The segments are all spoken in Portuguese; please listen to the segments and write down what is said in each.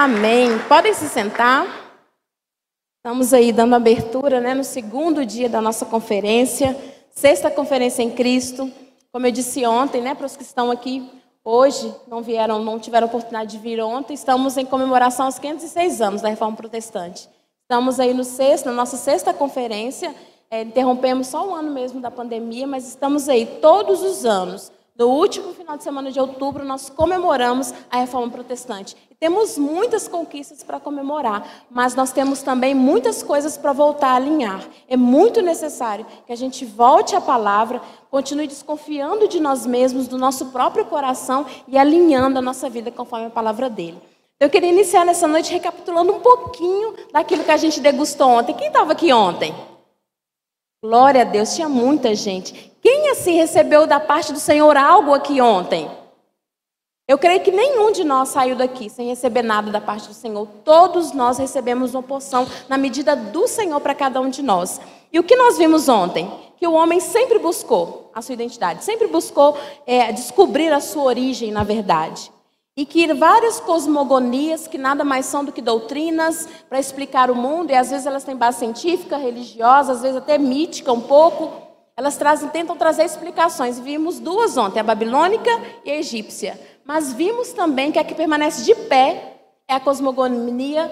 Amém. Podem se sentar. Estamos aí dando abertura, no segundo dia da nossa conferência, sexta conferência em Cristo. Como eu disse ontem, para os que estão aqui hoje, não tiveram oportunidade de vir ontem, estamos em comemoração aos 506 anos da Reforma Protestante. Estamos aí na nossa sexta conferência, interrompemos só um ano mesmo da pandemia, mas estamos aí todos os anos. No último final de semana de outubro, nós comemoramos a Reforma Protestante. E temos muitas conquistas para comemorar, mas nós temos também muitas coisas para voltar a alinhar. É muito necessário que a gente volte à palavra, continue desconfiando de nós mesmos, do nosso próprio coração e alinhando a nossa vida conforme a palavra dele. Eu queria iniciar nessa noite recapitulando um pouquinho daquilo que a gente degustou ontem. Quem estava aqui ontem? Glória a Deus, tinha muita gente. Quem assim recebeu da parte do Senhor algo aqui ontem? Eu creio que nenhum de nós saiu daqui sem receber nada da parte do Senhor. Todos nós recebemos uma porção na medida do Senhor para cada um de nós. E o que nós vimos ontem? Que o homem sempre buscou a sua identidade, sempre buscou descobrir a sua origem, na verdade. E que várias cosmogonias, que nada mais são do que doutrinas para explicar o mundo, e às vezes elas têm base científica, religiosa, às vezes até mítica um pouco, elas tentam trazer explicações. Vimos duas ontem, a babilônica e a egípcia. Mas vimos também que a que permanece de pé é a cosmogonia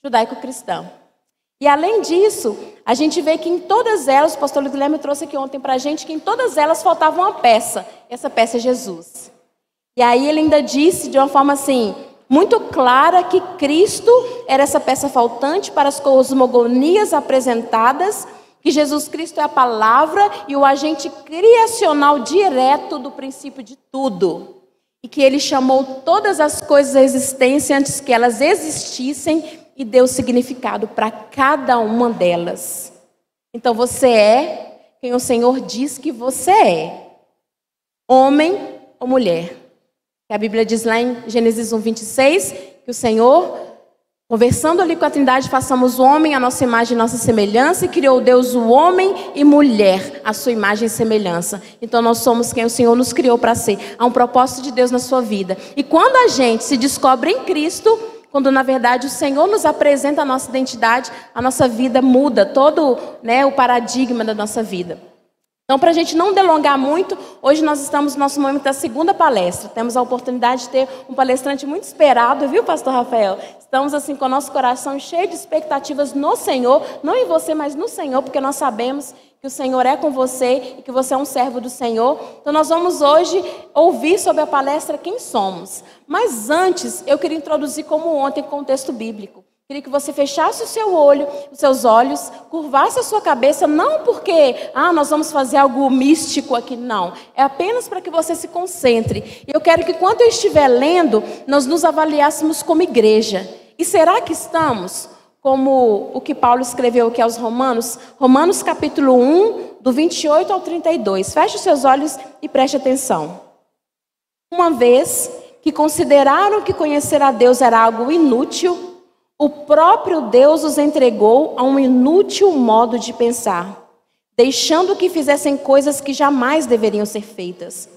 judaico-cristã. E além disso, a gente vê que em todas elas, o pastor Guilherme trouxe aqui ontem para a gente, que em todas elas faltava uma peça. Essa peça é Jesus. E aí ele ainda disse de uma forma assim, muito clara, que Cristo era essa peça faltante para as cosmogonias apresentadas, que Jesus Cristo é a palavra e o agente criacional direto do princípio de tudo. E que ele chamou todas as coisas à existência antes que elas existissem e deu significado para cada uma delas. Então você é quem o Senhor diz que você é. Homem ou mulher. A Bíblia diz lá em Gênesis 1:26, que o Senhor, conversando ali com a Trindade, façamos o homem à nossa imagem e nossa semelhança, e criou Deus o homem e mulher à sua imagem e semelhança. Então nós somos quem o Senhor nos criou para ser. Há um propósito de Deus na sua vida. E quando a gente se descobre em Cristo, quando na verdade o Senhor nos apresenta a nossa identidade, a nossa vida muda, todo o paradigma da nossa vida. Então, para a gente não delongar muito, hoje nós estamos no nosso momento da segunda palestra. Temos a oportunidade de ter um palestrante muito esperado, viu, pastor Rafael? Estamos assim com o nosso coração cheio de expectativas no Senhor, não em você, mas no Senhor, porque nós sabemos que o Senhor é com você e que você é um servo do Senhor. Então, nós vamos hoje ouvir sobre a palestra Quem Somos. Mas antes, eu queria introduzir como ontem com o texto bíblico. Queria que você fechasse os seus olhos, curvasse a sua cabeça, não porque nós vamos fazer algo místico aqui, não. É apenas para que você se concentre. E eu quero que, quando eu estiver lendo, nós nos avaliássemos como igreja. E será que estamos, como o que Paulo escreveu aqui aos Romanos? Romanos capítulo 1, do 28 ao 32. Feche os seus olhos e preste atenção. Uma vez que consideraram que conhecer a Deus era algo inútil, o próprio Deus os entregou a um inútil modo de pensar, deixando que fizessem coisas que jamais deveriam ser feitas.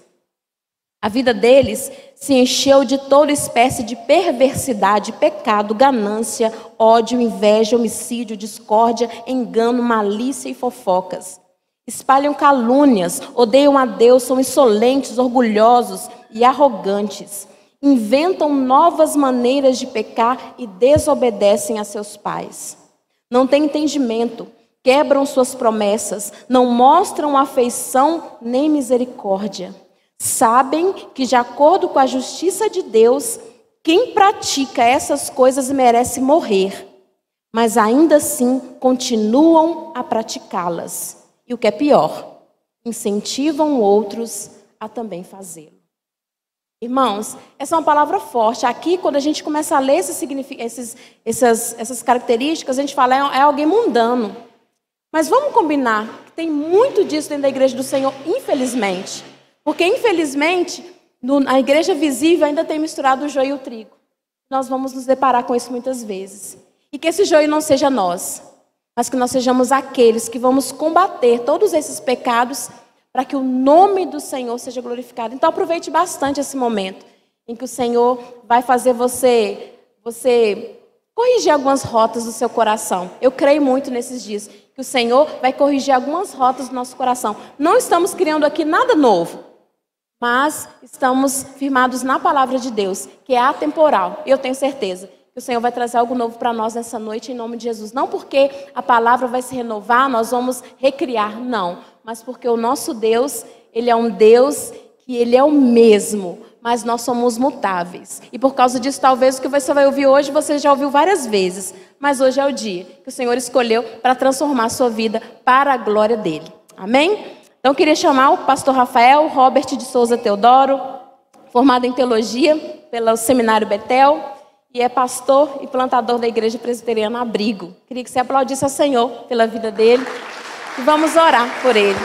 A vida deles se encheu de toda espécie de perversidade, pecado, ganância, ódio, inveja, homicídio, discórdia, engano, malícia e fofocas. Espalham calúnias, odeiam a Deus, são insolentes, orgulhosos e arrogantes. Inventam novas maneiras de pecar e desobedecem a seus pais. Não têm entendimento, quebram suas promessas, não mostram afeição nem misericórdia. Sabem que, de acordo com a justiça de Deus, quem pratica essas coisas merece morrer, mas ainda assim continuam a praticá-las. E o que é pior, incentivam outros a também fazê-lo. Irmãos, essa é uma palavra forte. Aqui, quando a gente começa a ler essas características, a gente fala, é alguém mundano. Mas vamos combinar que tem muito disso dentro da igreja do Senhor, infelizmente. Porque, infelizmente, na igreja visível ainda tem misturado o joio e o trigo. Nós vamos nos deparar com isso muitas vezes. E que esse joio não seja nós, mas que nós sejamos aqueles que vamos combater todos esses pecados para que o nome do Senhor seja glorificado. Então aproveite bastante esse momento em que o Senhor vai fazer você você corrigir algumas rotas do seu coração. Eu creio muito nesses dias que o Senhor vai corrigir algumas rotas do nosso coração. Não estamos criando aqui nada novo, mas estamos firmados na palavra de Deus, que é atemporal. E eu tenho certeza que o Senhor vai trazer algo novo para nós nessa noite, em nome de Jesus. Não porque a palavra vai se renovar, nós vamos recriar, não. Mas porque o nosso Deus, Ele é um Deus que Ele é o mesmo, mas nós somos mutáveis. E por causa disso, talvez o que você vai ouvir hoje, você já ouviu várias vezes. Mas hoje é o dia que o Senhor escolheu para transformar a sua vida para a glória dEle. Amém? Então, eu queria chamar o pastor Rafael Robert de Souza Teodoro, formado em teologia pelo Seminário Betel, e é pastor e plantador da Igreja Presbiteriana Abrigo. Queria que você aplaudisse ao Senhor pela vida dele e vamos orar por ele.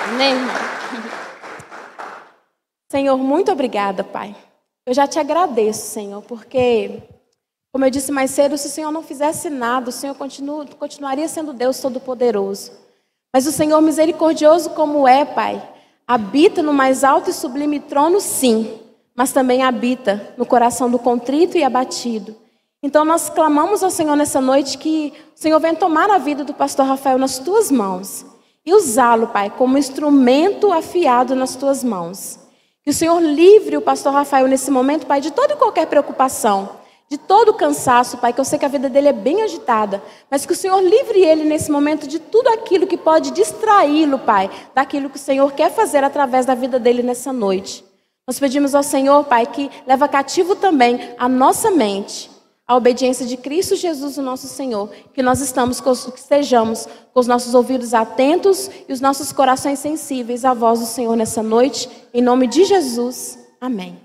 Amém, irmão? Senhor, muito obrigada, Pai. Eu já te agradeço, Senhor, porque, como eu disse mais cedo, se o Senhor não fizesse nada, o Senhor continuaria sendo Deus Todo-Poderoso. Mas o Senhor misericordioso como é, Pai, habita no mais alto e sublime trono, sim, mas também habita no coração do contrito e abatido. Então nós clamamos ao Senhor nessa noite que o Senhor venha tomar a vida do pastor Rafael nas tuas mãos e usá-lo, Pai, como instrumento afiado nas tuas mãos. Que o Senhor livre o pastor Rafael nesse momento, Pai, de toda e qualquer preocupação, de todo cansaço, Pai, que eu sei que a vida dele é bem agitada, mas que o Senhor livre ele nesse momento de tudo aquilo que pode distraí-lo, Pai, daquilo que o Senhor quer fazer através da vida dele nessa noite. Nós pedimos ao Senhor, Pai, que leva cativo também a nossa mente, a obediência de Cristo Jesus, o nosso Senhor, que nós estejamos com os nossos ouvidos atentos e os nossos corações sensíveis à voz do Senhor nessa noite, em nome de Jesus. Amém.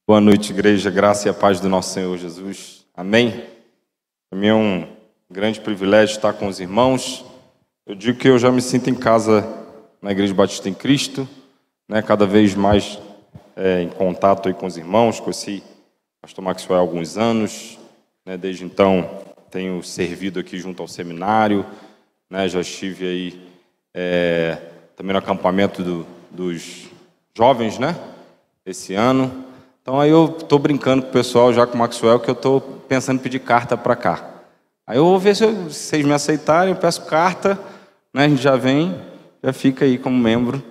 Boa noite, igreja, graça e a paz do nosso Senhor Jesus. Amém? Para mim é um grande privilégio estar com os irmãos. Eu digo que eu já me sinto em casa na Igreja Batista em Cristo, né? Cada vez mais em contato aí com os irmãos. Conheci o pastor Maxwell há alguns anos, né? Desde então tenho servido aqui junto ao seminário, né? Já estive aí também no acampamento dos jovens, né? Esse ano. Então aí eu estou brincando com o pessoal, já com o Maxwell, que eu estou pensando em pedir carta para cá. Aí eu vou ver se vocês me aceitarem, eu peço carta, né? A gente já vem, já fica aí como membro.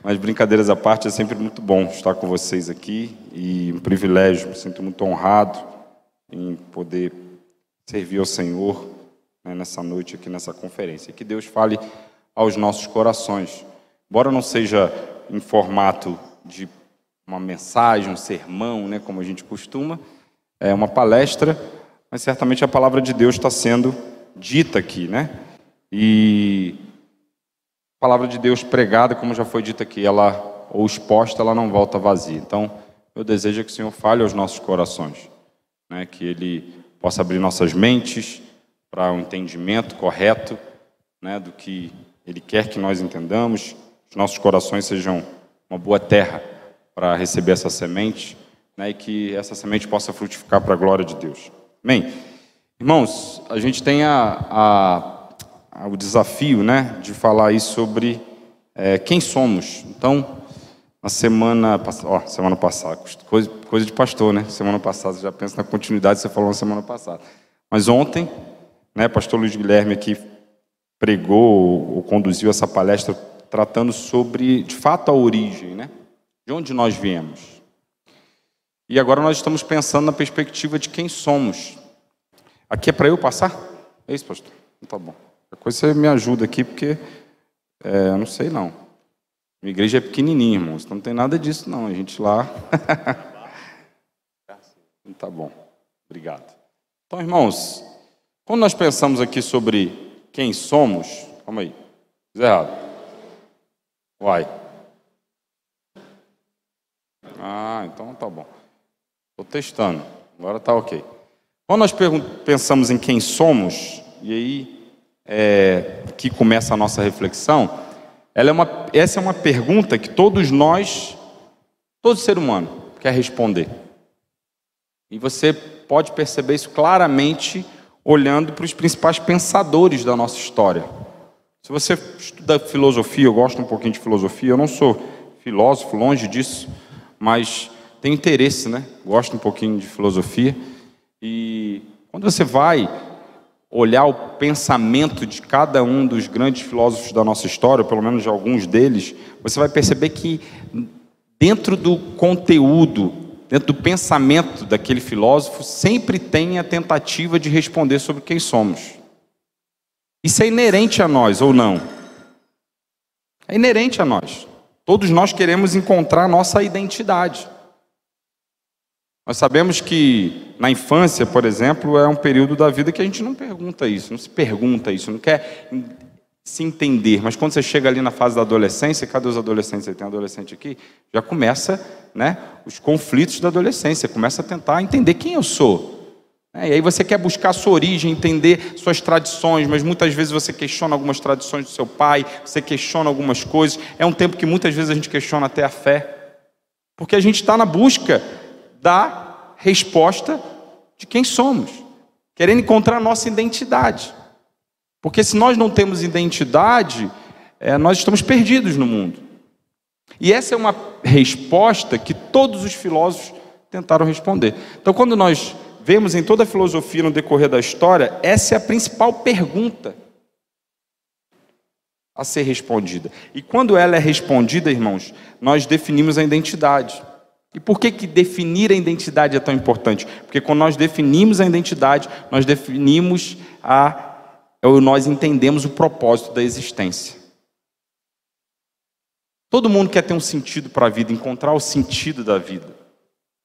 Mas brincadeiras à parte, é sempre muito bom estar com vocês aqui e um privilégio, me sinto muito honrado em poder servir ao Senhor, né, nessa noite aqui nessa conferência. Que Deus fale aos nossos corações. Embora não seja em formato de uma mensagem, um sermão, né, como a gente costuma, é uma palestra, mas certamente a palavra de Deus está sendo dita aqui, né? E a palavra de Deus pregada, como já foi dita aqui, ela, ou exposta, ela não volta vazia. Então, eu desejo que o Senhor fale aos nossos corações, né? Que Ele possa abrir nossas mentes para um entendimento correto, né, do que Ele quer que nós entendamos, os nossos corações sejam uma boa terra para receber essa semente, né, e que essa semente possa frutificar para a glória de Deus. Amém? Irmãos, a gente tem o desafio, né, de falar aí sobre quem somos. Então, na semana passada, coisa de pastor, né? Semana passada, você já pensa na continuidade que você falou na semana passada. Mas ontem, né, pastor Luiz Guilherme aqui pregou ou conduziu essa palestra tratando sobre, de fato, a origem, né? De onde nós viemos. E agora nós estamos pensando na perspectiva de quem somos. Aqui é para eu passar? É isso, pastor? Então, tá bom. Qualquer coisa você me ajuda aqui, porque eu não sei não. Minha igreja é pequenininha, irmãos. Então não tem nada disso não. A gente lá... Tá bom. Obrigado. Então, irmãos, quando nós pensamos aqui sobre quem somos... Calma aí. Fiz errado. Uai. Então tá bom. Estou testando. Agora tá ok. Quando nós pensamos em quem somos, e aí que começa a nossa reflexão, essa é uma pergunta que todo ser humano quer responder. E você pode perceber isso claramente olhando para os principais pensadores da nossa história. Se você estuda filosofia, eu gosto um pouquinho de filosofia, eu não sou filósofo, longe disso, mas tenho interesse, né? Gosto um pouquinho de filosofia. E quando você vai olhar o pensamento de cada um dos grandes filósofos da nossa história, pelo menos de alguns deles, você vai perceber que dentro do conteúdo, dentro do pensamento daquele filósofo, sempre tem a tentativa de responder sobre quem somos. Isso é inerente a nós, ou não? É inerente a nós. Todos nós queremos encontrar a nossa identidade. Nós sabemos que na infância, por exemplo, é um período da vida que a gente não pergunta isso, não se pergunta isso, não quer se entender. Mas quando você chega ali na fase da adolescência, cadê os adolescentes? Aí tem um adolescente aqui, já começa, né, os conflitos da adolescência, começa a tentar entender quem eu sou. E aí você quer buscar a sua origem, entender suas tradições, mas muitas vezes você questiona algumas tradições do seu pai, você questiona algumas coisas. É um tempo que muitas vezes a gente questiona até a fé, porque a gente está na busca da resposta de quem somos, querendo encontrar a nossa identidade. Porque se nós não temos identidade, nós estamos perdidos no mundo. E essa é uma resposta que todos os filósofos tentaram responder. Então, quando nós vemos em toda a filosofia no decorrer da história, essa é a principal pergunta a ser respondida. E quando ela é respondida, irmãos, nós definimos a identidade. E por que definir a identidade é tão importante? Porque quando nós definimos a identidade, nós definimos nós entendemos o propósito da existência. Todo mundo quer ter um sentido para a vida, encontrar o sentido da vida.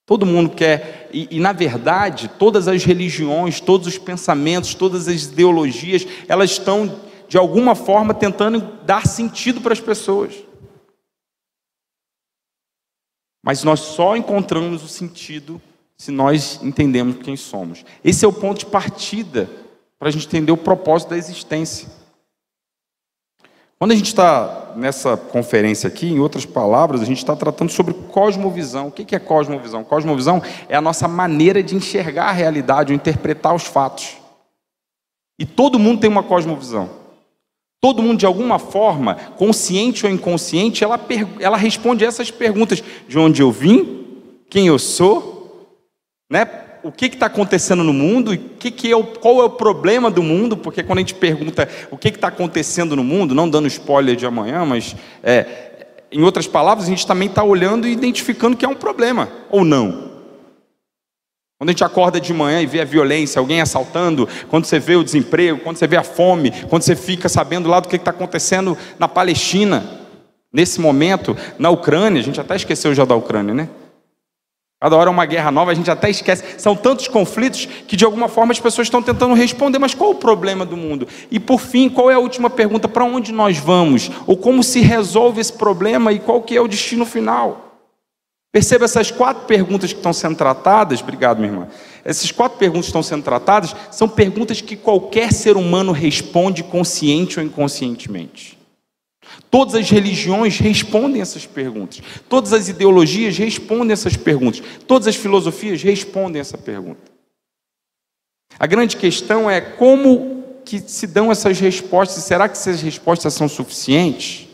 Todo mundo quer, e na verdade, todas as religiões, todos os pensamentos, todas as ideologias, elas estão, de alguma forma, tentando dar sentido para as pessoas. Mas nós só encontramos o sentido se nós entendemos quem somos. Esse é o ponto de partida para a gente entender o propósito da existência. Quando a gente está nessa conferência aqui, em outras palavras, a gente está tratando sobre cosmovisão. O que é cosmovisão? Cosmovisão é a nossa maneira de enxergar a realidade, ou interpretar os fatos. E todo mundo tem uma cosmovisão. Todo mundo, de alguma forma, consciente ou inconsciente, ela responde essas perguntas. De onde eu vim? Quem eu sou? Né? O que está acontecendo no mundo? Qual é o problema do mundo? Porque quando a gente pergunta o que está acontecendo no mundo, não dando spoiler de amanhã, mas, em outras palavras, a gente também está olhando e identificando que é um problema, ou não. Quando a gente acorda de manhã e vê a violência, alguém assaltando, quando você vê o desemprego, quando você vê a fome, quando você fica sabendo lá do que está acontecendo na Palestina, nesse momento, na Ucrânia, a gente até esqueceu já da Ucrânia, né? Cada hora é uma guerra nova, a gente até esquece. São tantos conflitos que de alguma forma as pessoas estão tentando responder, mas qual o problema do mundo? E por fim, qual é a última pergunta? Para onde nós vamos? Ou como se resolve esse problema e qual que é o destino final? Perceba essas 4 perguntas que estão sendo tratadas. Obrigado, minha irmã. Essas 4 perguntas que estão sendo tratadas são perguntas que qualquer ser humano responde consciente ou inconscientemente. Todas as religiões respondem essas perguntas. Todas as ideologias respondem essas perguntas. Todas as filosofias respondem essa pergunta. A grande questão é como que se dão essas respostas. Será que essas respostas são suficientes?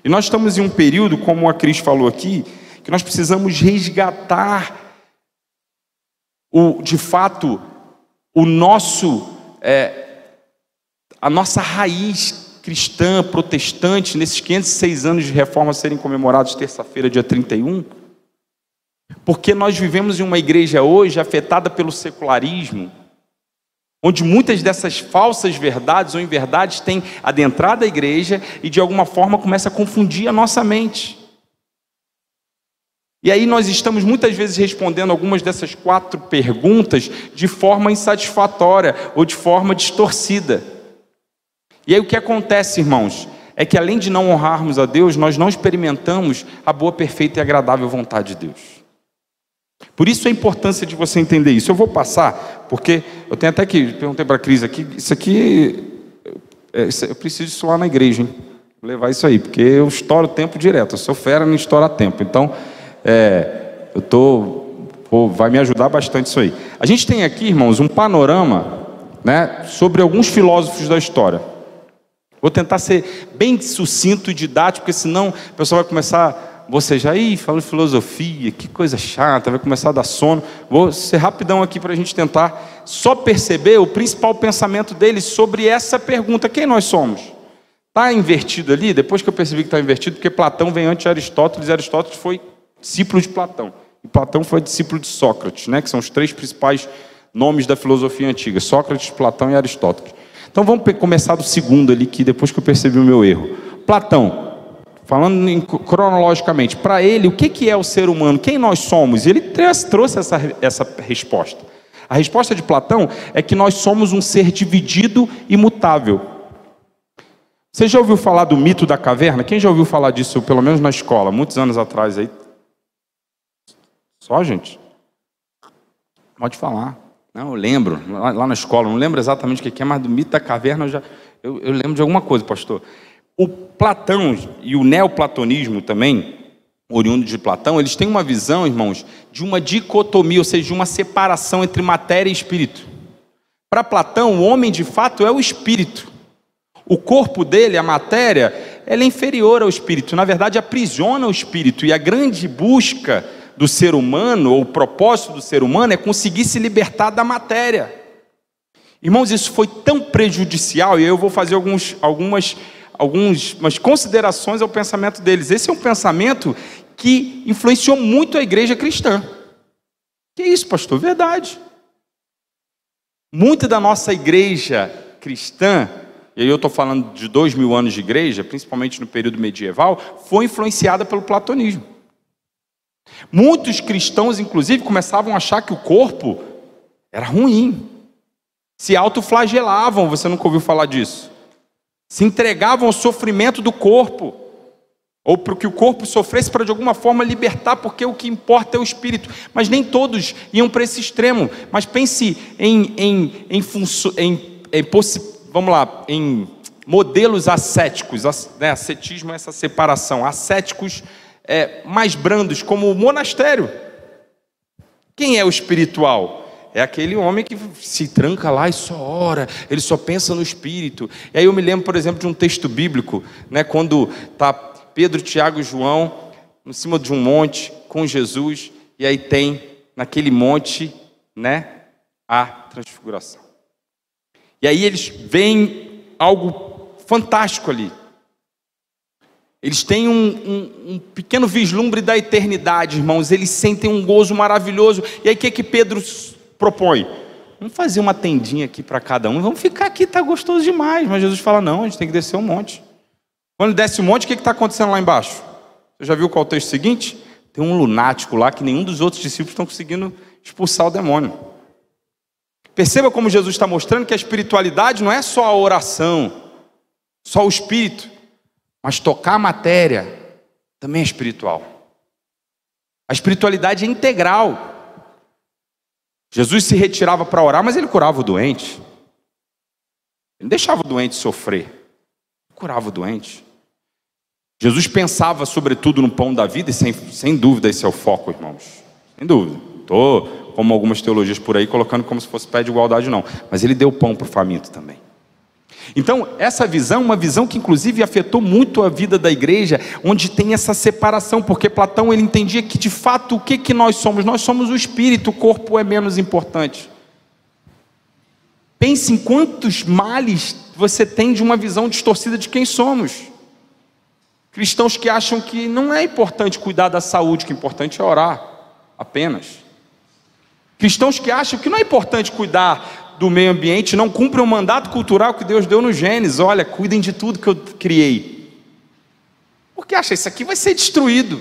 E nós estamos em um período, como a Cris falou aqui, que nós precisamos resgatar de fato a nossa raiz cristã, protestante, nesses 506 anos de reforma serem comemorados terça-feira, dia 31, porque nós vivemos em uma igreja hoje afetada pelo secularismo, onde muitas dessas falsas verdades ou inverdades têm adentrado a igreja e de alguma forma começa a confundir a nossa mente. E aí nós estamos muitas vezes respondendo algumas dessas 4 perguntas de forma insatisfatória ou de forma distorcida. E aí o que acontece, irmãos, é que além de não honrarmos a Deus, nós não experimentamos a boa, perfeita e agradável vontade de Deus. Por isso a importância de você entender isso. Eu vou passar, porque eu tenho até que perguntei para a Cris aqui, isso aqui eu preciso disso lá na igreja, hein? Vou levar isso aí, porque eu estouro tempo direto, eu sou fera em estourar tempo, então vai me ajudar bastante isso aí. A gente tem aqui, irmãos, um panorama, né, sobre alguns filósofos da história. Vou tentar ser bem sucinto e didático, porque senão o pessoal vai começar, você já falando de filosofia, que coisa chata, vai começar a dar sono. Vou ser rapidão aqui para a gente tentar só perceber o principal pensamento deles sobre essa pergunta: quem nós somos? Está invertido ali, depois que eu percebi que está invertido, porque Platão vem antes de Aristóteles, e Aristóteles foi discípulo de Platão. E Platão foi discípulo de Sócrates, né, que são os três principais nomes da filosofia antiga: Sócrates, Platão e Aristóteles. Então vamos começar do segundo ali, que depois que eu percebi o meu erro. Platão, falando cronologicamente, para ele, o que é o ser humano? Quem nós somos? E ele trouxe essa resposta. A resposta de Platão é que nós somos um ser dividido e mutável. Você já ouviu falar do mito da caverna? Quem já ouviu falar disso, pelo menos na escola, muitos anos atrás aí? Só, gente? Pode falar. Não, eu lembro, lá na escola, não lembro exatamente o que é, mas do mito da caverna eu lembro de alguma coisa, pastor. O Platão e o neoplatonismo também, oriundo de Platão, eles têm uma visão, irmãos, de uma dicotomia, ou seja, de uma separação entre matéria e espírito. Para Platão, o homem de fato é o espírito. O corpo dele, a matéria, ela é inferior ao espírito, na verdade aprisiona o espírito, e a grande busca do ser humano, ou o propósito do ser humano, é conseguir se libertar da matéria. Irmãos, isso foi tão prejudicial, e eu vou fazer algumas considerações ao pensamento deles. Esse é um pensamento que influenciou muito a igreja cristã. Que isso, pastor? Verdade. Muita da nossa igreja cristã, e aí eu estou falando de 2000 anos de igreja, principalmente no período medieval, foi influenciada pelo platonismo. Muitos cristãos, inclusive, começavam a achar que o corpo era ruim, se autoflagelavam. Você nunca ouviu falar disso? Se entregavam ao sofrimento do corpo, ou para que o corpo sofresse, para de alguma forma libertar, porque o que importa é o espírito. Mas nem todos iam para esse extremo. Mas pense em modelos ascéticos, né? Ascetismo é essa separação, ascéticos mais brandos, como o monastério. Quem é o espiritual? É aquele homem que se tranca lá e só ora, ele só pensa no espírito. E aí eu me lembro, por exemplo, de um texto bíblico, né, quando está Pedro, Tiago e João em cima de um monte com Jesus, e aí tem naquele monte, né, a transfiguração. E aí eles veem algo fantástico ali. Eles têm um pequeno vislumbre da eternidade, irmãos. Eles sentem um gozo maravilhoso. E aí o que Pedro propõe? Vamos fazer uma tendinha aqui para cada um. Vamos ficar aqui, está gostoso demais. Mas Jesus fala, não, a gente tem que descer um monte. Quando desce o monte, o que está acontecendo lá embaixo? Você já viu qual é o texto seguinte? Tem um lunático lá que nenhum dos outros discípulos estão conseguindo expulsar o demônio. Perceba como Jesus está mostrando que a espiritualidade não é só a oração, só o espírito. Mas tocar a matéria também é espiritual. A espiritualidade é integral. Jesus se retirava para orar, mas ele curava o doente. Ele não deixava o doente sofrer. Ele curava o doente. Jesus pensava sobretudo no pão da vida, e sem dúvida esse é o foco, irmãos. Sem dúvida. Não estou, como algumas teologias por aí, colocando como se fosse pé de igualdade, não. Mas ele deu pão para o faminto também. Então, essa visão, uma visão que inclusive afetou muito a vida da igreja, onde tem essa separação, porque Platão ele entendia que de fato o que nós somos? Nós somos o espírito, o corpo é menos importante. Pense em quantos males você tem de uma visão distorcida de quem somos. Cristãos que acham que não é importante cuidar da saúde, que o importante é orar apenas. Cristãos que acham que não é importante cuidar do meio ambiente, não cumprem o mandato cultural que Deus deu no Gênesis. Olha, cuidem de tudo que eu criei. Porque acha, isso aqui vai ser destruído.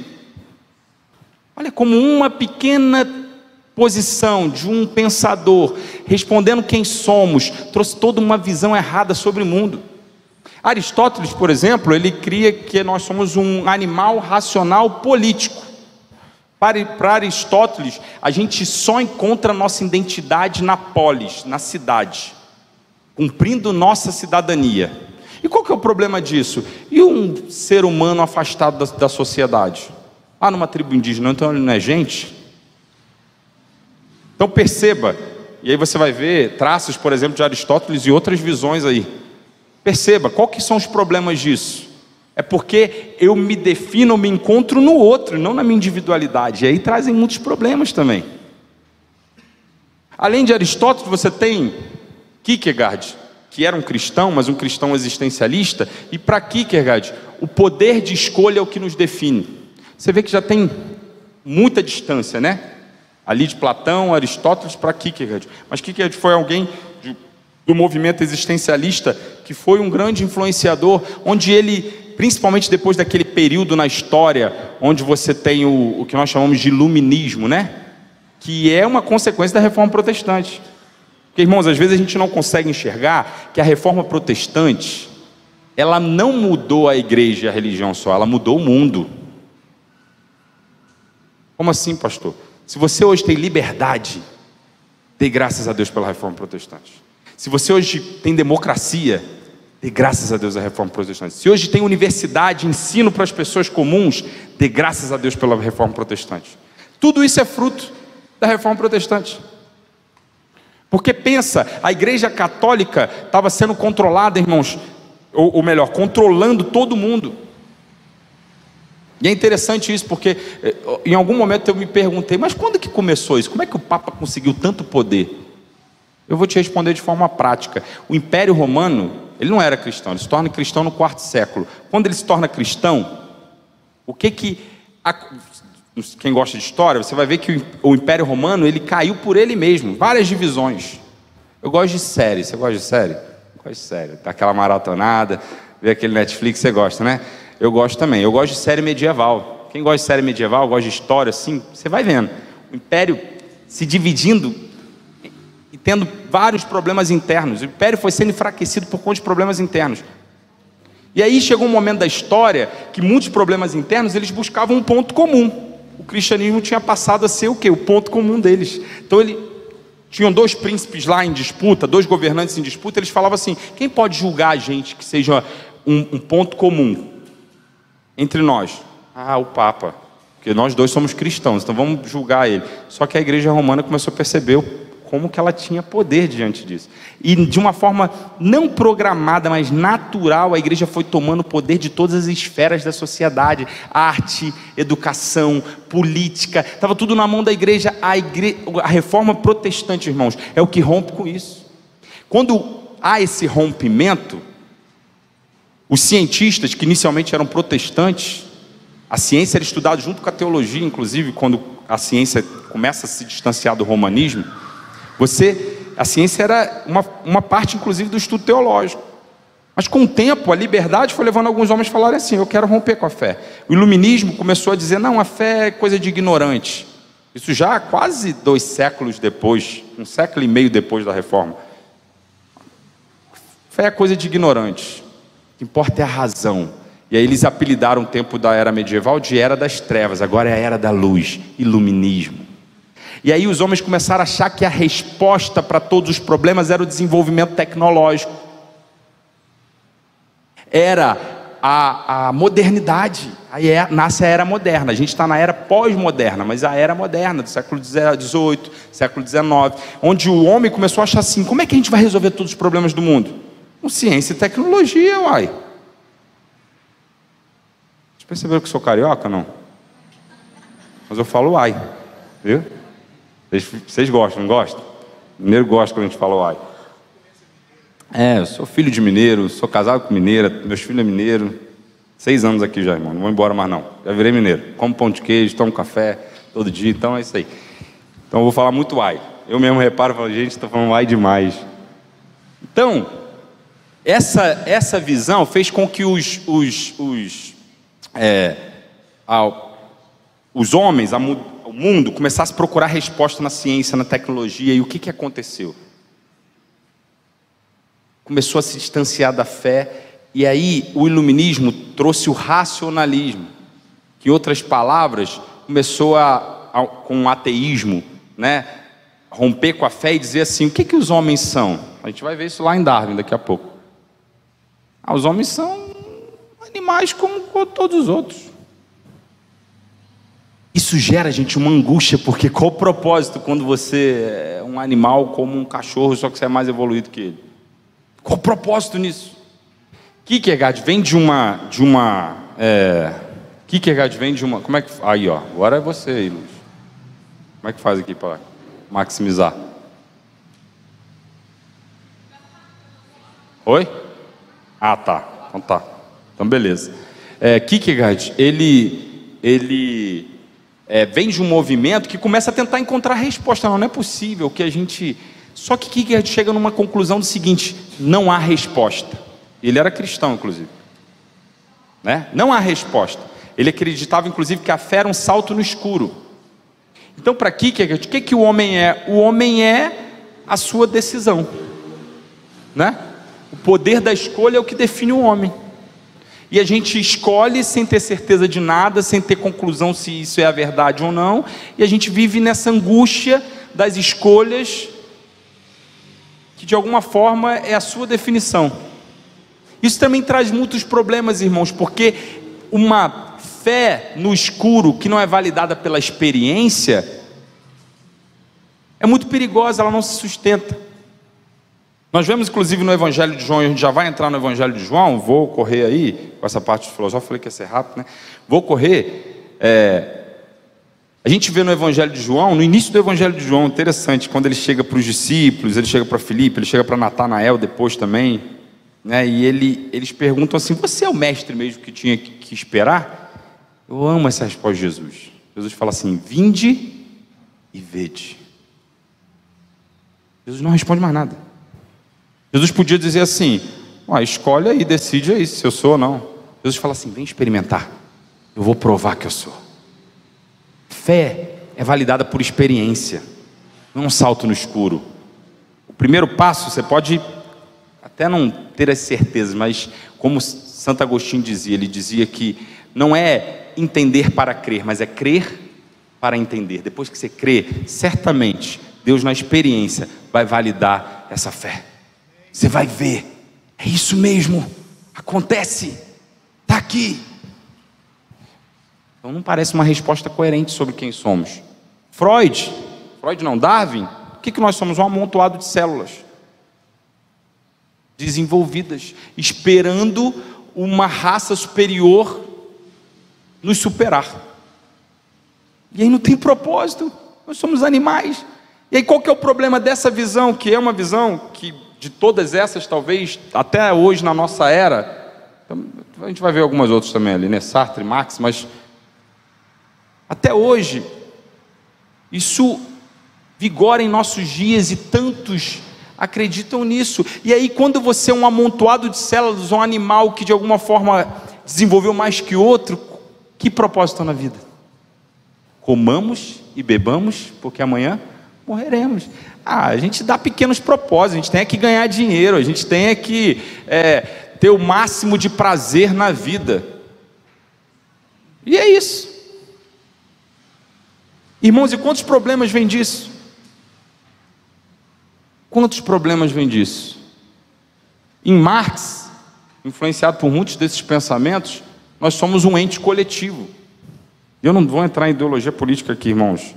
Olha como uma pequena posição de um pensador, respondendo quem somos, trouxe toda uma visão errada sobre o mundo. Aristóteles, por exemplo, ele cria que nós somos um animal racional político. Para Aristóteles, a gente só encontra nossa identidade na polis, na cidade, cumprindo nossa cidadania. E qual que é o problema disso? E um ser humano afastado da sociedade? Numa tribo indígena, então ele não é gente? Então perceba, e aí você vai ver traços, por exemplo, de Aristóteles e outras visões aí. Perceba, qual que são os problemas disso? É porque eu me defino, me encontro no outro, não na minha individualidade. E aí trazem muitos problemas também. Além de Aristóteles, você tem Kierkegaard, que era um cristão, mas um cristão existencialista. E para Kierkegaard, o poder de escolha é o que nos define. Você vê que já tem muita distância, né? Ali de Platão, Aristóteles para Kierkegaard. Mas Kierkegaard foi alguém do movimento existencialista que foi um grande influenciador, onde ele, principalmente depois daquele período na história, onde você tem o que nós chamamos de iluminismo, né? Que é uma consequência da reforma protestante. Porque, irmãos, às vezes a gente não consegue enxergar que a reforma protestante, ela não mudou a igreja e a religião só, ela mudou o mundo. Como assim, pastor? Se você hoje tem liberdade, dê graças a Deus pela reforma protestante. Se você hoje tem democracia, dê graças a Deus à reforma protestante. Se hoje tem universidade, ensino para as pessoas comuns, dê graças a Deus pela reforma protestante. Tudo isso é fruto da reforma protestante. Porque pensa, a igreja católica estava sendo controlada, irmãos, ou melhor, controlando todo mundo. E é interessante isso, porque em algum momento eu me perguntei, mas quando que começou isso? Como é que o Papa conseguiu tanto poder? Eu vou te responder de forma prática. O Império Romano, ele não era cristão, ele se torna cristão no quarto século. Quando ele se torna cristão, quem gosta de história, você vai ver que o Império Romano, ele caiu por ele mesmo, várias divisões. Eu gosto de série, você gosta de série? Eu gosto de série, tá aquela maratonada, vê aquele Netflix, você gosta, né? Eu gosto também, eu gosto de série medieval. Quem gosta de série medieval, gosta de história, assim, você vai vendo. O Império se dividindo e tendo vários problemas internos. O Império foi sendo enfraquecido por conta de problemas internos. E aí chegou um momento da história que muitos problemas internos, eles buscavam um ponto comum. O cristianismo tinha passado a ser o quê? O ponto comum deles. Então tinham dois príncipes lá em disputa, dois governantes em disputa, eles falavam assim, quem pode julgar a gente que seja um ponto comum entre nós? Ah, o Papa, porque nós dois somos cristãos, então vamos julgar ele. Só que a igreja romana começou a perceber como que ela tinha poder diante disso. E de uma forma não programada, mas natural, a igreja foi tomando poder de todas as esferas da sociedade. Arte, educação, política, estava tudo na mão da igreja. A reforma protestante, irmãos, é o que rompe com isso. Quando há esse rompimento, os cientistas, que inicialmente eram protestantes, a ciência era estudada junto com a teologia, inclusive, quando a ciência começa a se distanciar do romanismo, a ciência era uma parte, inclusive, do estudo teológico. Mas com o tempo, a liberdade foi levando alguns homens a falarem assim, eu quero romper com a fé. O iluminismo começou a dizer, não, a fé é coisa de ignorante. Isso já quase 2 séculos depois, 1,5 século depois da reforma. Fé é coisa de ignorante. O que importa é a razão. E aí eles apelidaram o tempo da era medieval de Era das Trevas, agora é a Era da Luz, iluminismo. E aí os homens começaram a achar que a resposta para todos os problemas era o desenvolvimento tecnológico. Era a modernidade. Aí nasce a era moderna. A gente está na era pós-moderna, mas a era moderna, do século XVIII, século XIX, onde o homem começou a achar assim, como é que a gente vai resolver todos os problemas do mundo? Com ciência e tecnologia, uai. Vocês perceberam que eu sou carioca, não? Mas eu falo uai, viu? Vocês gostam, não gostam? Mineiro gosta quando a gente fala uai. Eu sou filho de mineiro, sou casado com mineira, meus filhos é mineiro. 6 anos aqui já, irmão, não vou embora mais não. Já virei mineiro, como pão de queijo, tomo café todo dia, então é isso aí. Então eu vou falar muito uai. Eu mesmo reparo e falo, gente, estou falando uai demais. Então, essa visão fez com que os homens, o mundo, começasse a procurar resposta na ciência, na tecnologia. E o que aconteceu? Começou a se distanciar da fé. E aí o iluminismo trouxe o racionalismo, que em outras palavras começou com o ateísmo, né? Romper com a fé e dizer assim, o que os homens são? A gente vai ver isso lá em Darwin daqui a pouco. Os homens são animais como todos os outros. Isso gera, gente, uma angústia, porque qual o propósito quando você é um animal como um cachorro, só que você é mais evoluído que ele? Qual o propósito nisso? Kierkegaard vem de uma... Kierkegaard vem de uma... Como é que... Aí, ó, agora é você aí, Luiz. Como é que faz aqui para maximizar? Oi? Ah, tá. Então tá. Então beleza. Kierkegaard, ele vem de um movimento que começa a tentar encontrar resposta. Não é possível que a gente... Só que Kierkegaard chega numa conclusão do seguinte: não há resposta. Ele era cristão, inclusive. Né? Não há resposta. Ele acreditava, inclusive, que a fé era um salto no escuro. Então, para Kierkegaard, o que o homem é? O homem é a sua decisão. Né? O poder da escolha é o que define o homem. E a gente escolhe sem ter certeza de nada, sem ter conclusão se isso é a verdade ou não. E a gente vive nessa angústia das escolhas, que de alguma forma é a sua definição. Isso também traz muitos problemas, irmãos, porque uma fé no escuro que não é validada pela experiência é muito perigosa, ela não se sustenta. Nós vemos inclusive no Evangelho de João, e a gente já vai entrar no Evangelho de João, vou correr aí, com essa parte filosófica, falei que ia ser rápido, né? Vou correr. A gente vê no Evangelho de João, no início do Evangelho de João, interessante, quando ele chega para os discípulos, ele chega para Filipe, ele chega para Natanael depois também, né? E eles perguntam assim: você é o mestre mesmo que tinha que esperar? Eu amo essa resposta de Jesus. Jesus fala assim: vinde e vede. Jesus não responde mais nada. Jesus podia dizer assim: escolhe aí, decide aí se eu sou ou não. Jesus fala assim: vem experimentar, eu vou provar que eu sou. Fé é validada por experiência, não um salto no escuro. O primeiro passo, você pode até não ter as certezas, mas como Santo Agostinho dizia, ele dizia que não é entender para crer, mas é crer para entender. Depois que você crê, certamente Deus na experiência vai validar essa fé. Você vai ver, é isso mesmo, acontece, está aqui. Então não parece uma resposta coerente sobre quem somos. Freud não, Darwin, o que nós somos? Um amontoado de células desenvolvidas, esperando uma raça superior nos superar. E aí não tem propósito, nós somos animais. E aí qual que é o problema dessa visão, que é uma visão que de todas essas, talvez, até hoje na nossa era, a gente vai ver algumas outras também ali, né? Sartre, Marx, mas até hoje, isso vigora em nossos dias e tantos acreditam nisso. E aí quando você é um amontoado de células, um animal que de alguma forma desenvolveu mais que outro, que propósito na vida? Comamos e bebamos, porque amanhã morreremos. A gente dá pequenos propósitos, a gente tem que ganhar dinheiro, a gente tem que ter o máximo de prazer na vida. E é isso. Irmãos, e quantos problemas vêm disso? Quantos problemas vêm disso? Em Marx, influenciado por muitos desses pensamentos, nós somos um ente coletivo. Eu não vou entrar em ideologia política aqui, irmãos,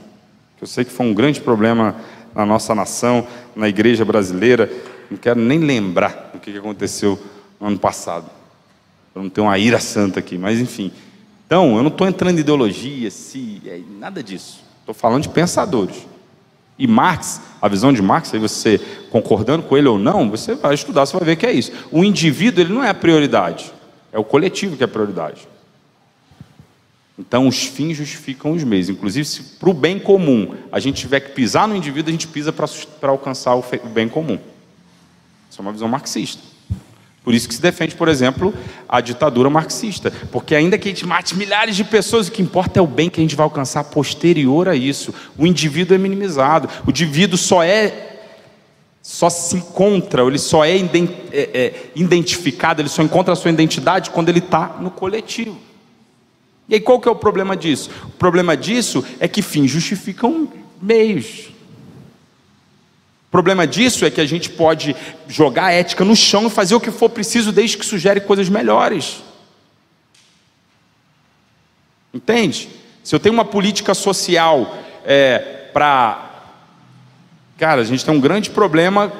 que eu sei que foi um grande problema na nossa nação, na igreja brasileira. Não quero nem lembrar do que aconteceu no ano passado, para não ter uma ira santa aqui, mas enfim. Então, eu não estou entrando em ideologia, nada disso. Estou falando de pensadores. E Marx, a visão de Marx, aí você concordando com ele ou não, você vai estudar, você vai ver que é isso. O indivíduo, ele não é a prioridade, é o coletivo que é a prioridade. Então os fins justificam os meios. Inclusive, se para o bem comum a gente tiver que pisar no indivíduo, a gente pisa para alcançar o bem comum. Isso é uma visão marxista. Por isso que se defende, por exemplo, a ditadura marxista. Porque ainda que a gente mate milhares de pessoas, o que importa é o bem que a gente vai alcançar posterior a isso. O indivíduo é minimizado. O indivíduo só se encontra, ele só é identificado, ele só encontra a sua identidade quando ele está no coletivo. E aí qual que é o problema disso? O problema disso é que fins justificam meios. O problema disso é que a gente pode jogar a ética no chão e fazer o que for preciso, desde que sugere coisas melhores. Entende? Se eu tenho uma política social Cara, a gente tem um grande problema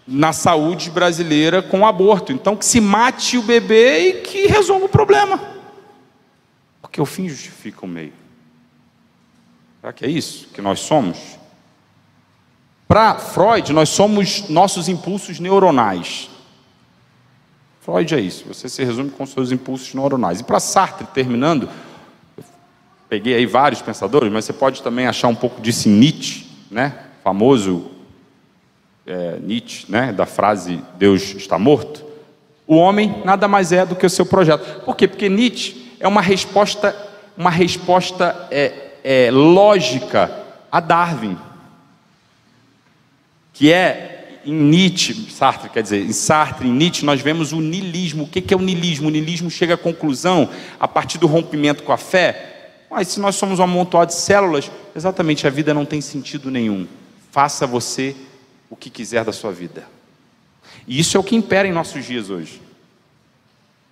na saúde brasileira com o aborto. Então que se mate o bebê e que resolva o problema. Porque o fim justifica o meio. Será que é isso que nós somos? Para Freud, nós somos nossos impulsos neuronais. Freud é isso, você se resume com seus impulsos neuronais. E para Sartre, terminando, eu peguei aí vários pensadores, mas você pode também achar um pouco disso em Nietzsche, né? Famoso Nietzsche, né? Da frase Deus está morto. O homem nada mais é do que o seu projeto. Por quê? Porque Nietzsche é uma resposta lógica a Darwin, que em Nietzsche, Sartre, quer dizer, em Sartre, em Nietzsche, nós vemos o niilismo. O que é o niilismo? O niilismo chega à conclusão, a partir do rompimento com a fé, mas se nós somos um amontoado de células, exatamente, a vida não tem sentido nenhum. Faça você o que quiser da sua vida. E isso é o que impera em nossos dias hoje.